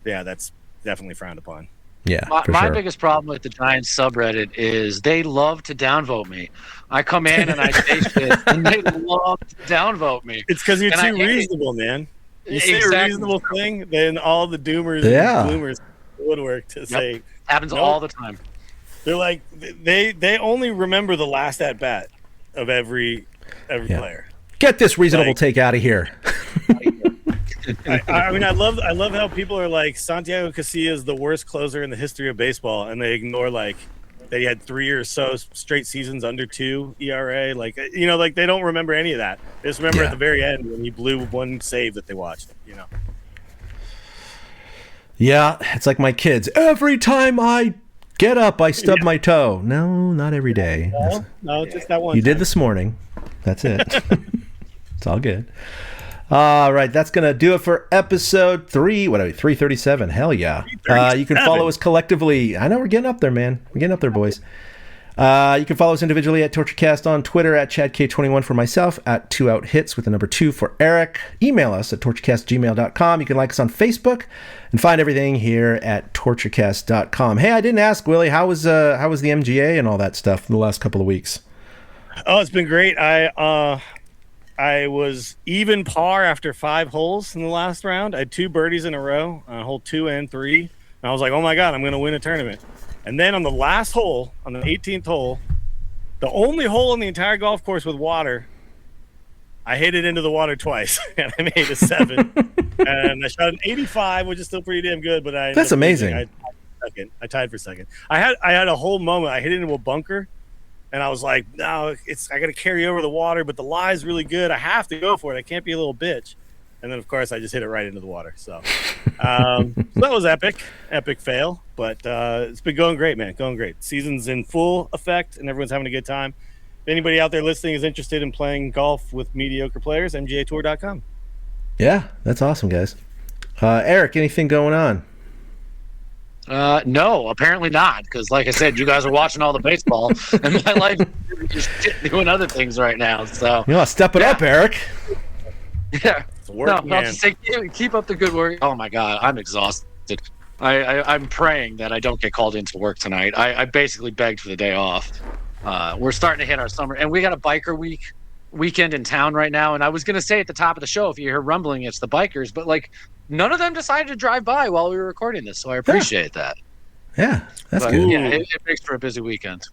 that's definitely frowned upon. Yeah, my biggest problem with the Giants subreddit is they love to downvote me. I come in and I say shit, and they love to downvote me. It's because you're too reasonable, man. You say a reasonable thing, then all the doomers and gloomers woodwork to say. Happens all the time. They're like they only remember the last at bat of every player. Get this reasonable take out of here. I mean, I love how people are like Santiago Casilla is the worst closer in the history of baseball, and they ignore that he had 3 or so straight seasons under 2 ERA. They don't remember any of that. They just remember at the very end when he blew one save that they watched. Yeah, it's like my kids. Every time I get up, I stub my toe. No, not every day. No, just that one. You did this morning. That's it. It's all good. All right, that's going to do it for episode 337. Hell yeah. You can follow us collectively. I know we're getting up there, man. We're getting up there, boys. You can follow us individually at TortureCast on Twitter, at ChadK21 for myself, at 2OutHits with the number 2 for Eric. Email us at torturecast@gmail.com. You can like us on Facebook and find everything here at torturecast.com. Hey, I didn't ask, Willie, how was the MGA and all that stuff the last couple of weeks? Oh, it's been great. I was even par after 5 holes in the last round. I had 2 birdies in a row on hole 2 and 3. And I was like, oh my God, I'm going to win a tournament. And then on the last hole, on the 18th hole, the only hole on the entire golf course with water, I hit it into the water twice, and I made a 7. And I shot an 85, which is still pretty damn good. But That's amazing. I tied for second. I had a whole moment. I hit it into a bunker, and I was like, no, I got to carry over the water, but the lie's really good. I have to go for it. I can't be a little bitch. And then, of course, I just hit it right into the water. So, so that was epic fail. But it's been going great, man. Going great. Season's in full effect, and everyone's having a good time. If anybody out there listening is interested in playing golf with mediocre players, mgatour.com. Yeah, that's awesome, guys. Eric, anything going on? No, apparently not. Because, like I said, you guys are watching all the baseball, and my life is just doing other things right now. So, Step it up, Eric. Yeah. Work, I'll just say keep up the good work. Oh my God, I'm exhausted. I'm praying that I don't get called into work tonight. I basically begged for the day off. We're starting to hit our summer, and we got a biker weekend in town right now. And I was gonna say at the top of the show, if you hear rumbling, it's the bikers, but like none of them decided to drive by while we were recording this, so I appreciate that. Yeah, that's good. Yeah, it makes for a busy weekend.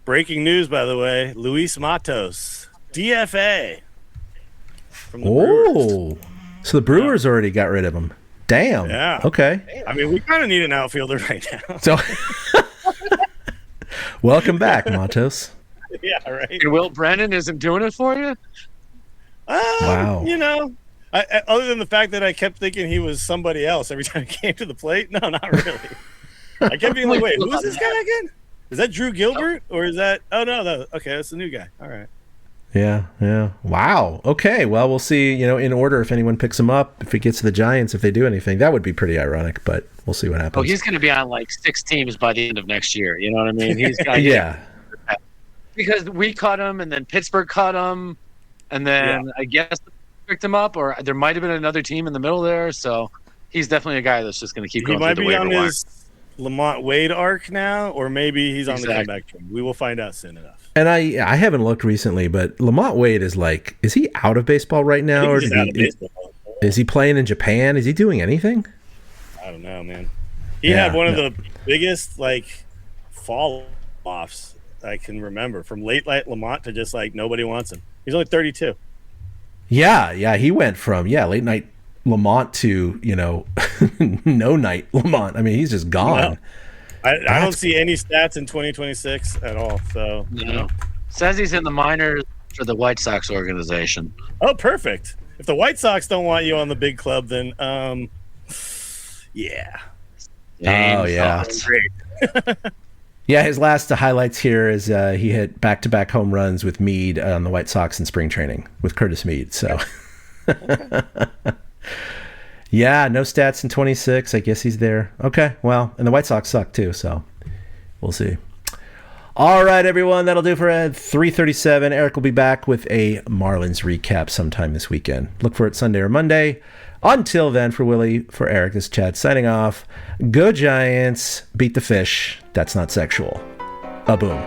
Breaking news, by the way: Luis Matos, DFA. From the Oh, Brewers. so the Brewers already got rid of him. Damn. Yeah. Okay. I mean, we kind of need an outfielder right now. So, welcome back, Matos. Yeah, right. And Will Brennan isn't doing it for you? Wow. You know, I, other than the fact that I kept thinking he was somebody else every time he came to the plate. No, not really. I kept being like, wait, who's this guy again? Is that Drew Gilbert or is that? Oh no, okay, that's the new guy. All right. Yeah. Wow. Okay. Well, we'll see, in order if anyone picks him up, if he gets to the Giants, if they do anything. That would be pretty ironic, but we'll see what happens. Oh, he's going to be on like 6 teams by the end of next year. You know what I mean? He's got yeah. Because we cut him, and then Pittsburgh cut him, and then I guess picked him up, or there might have been another team in the middle there. So he's definitely a guy that's just going to keep going. He might be on wire. his Lamont Wade arc now, or maybe he's on the comeback train. We will find out soon enough. And I haven't looked recently, but Lamont Wade is he out of baseball right now, or is he playing in Japan? Is he doing anything? I don't know, man. He had one of the biggest fall offs I can remember, from late night Lamont to just nobody wants him. He's only 32. Yeah, he went from late night Lamont to no night Lamont. I mean, he's just gone. No. I don't see any stats in 2026 at all. So says he's in the minors for the White Sox organization. Oh, perfect. If the White Sox don't want you on the big club, then yeah. Oh yeah. Great. Yeah, his last highlights here is he hit back-to-back home runs with Meade on the White Sox in spring training with Curtis Meade. So, yeah, no stats in 26. I guess he's there. Okay, well, and the White Sox suck too, so we'll see. All right, everyone, that'll do for 3:37. Eric will be back with a Marlins recap sometime this weekend. Look for it Sunday or Monday. Until then, for Willie, for Eric, this is Chad signing off. Go Giants, beat the fish. That's not sexual. A boom.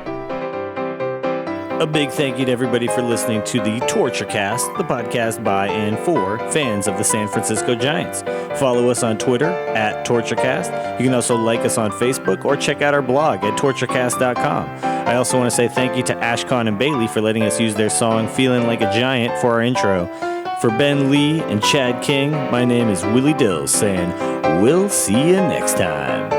A big thank you to everybody for listening to the Torture Cast, the podcast by and for fans of the San Francisco Giants. Follow us on Twitter at TortureCast. You can also like us on Facebook or check out our blog at torturecast.com. I also want to say thank you to Ashcon and Bailey for letting us use their song Feeling Like a Giant for our intro. For Ben Lee and Chad King, my name is Willie Dills saying, we'll see you next time.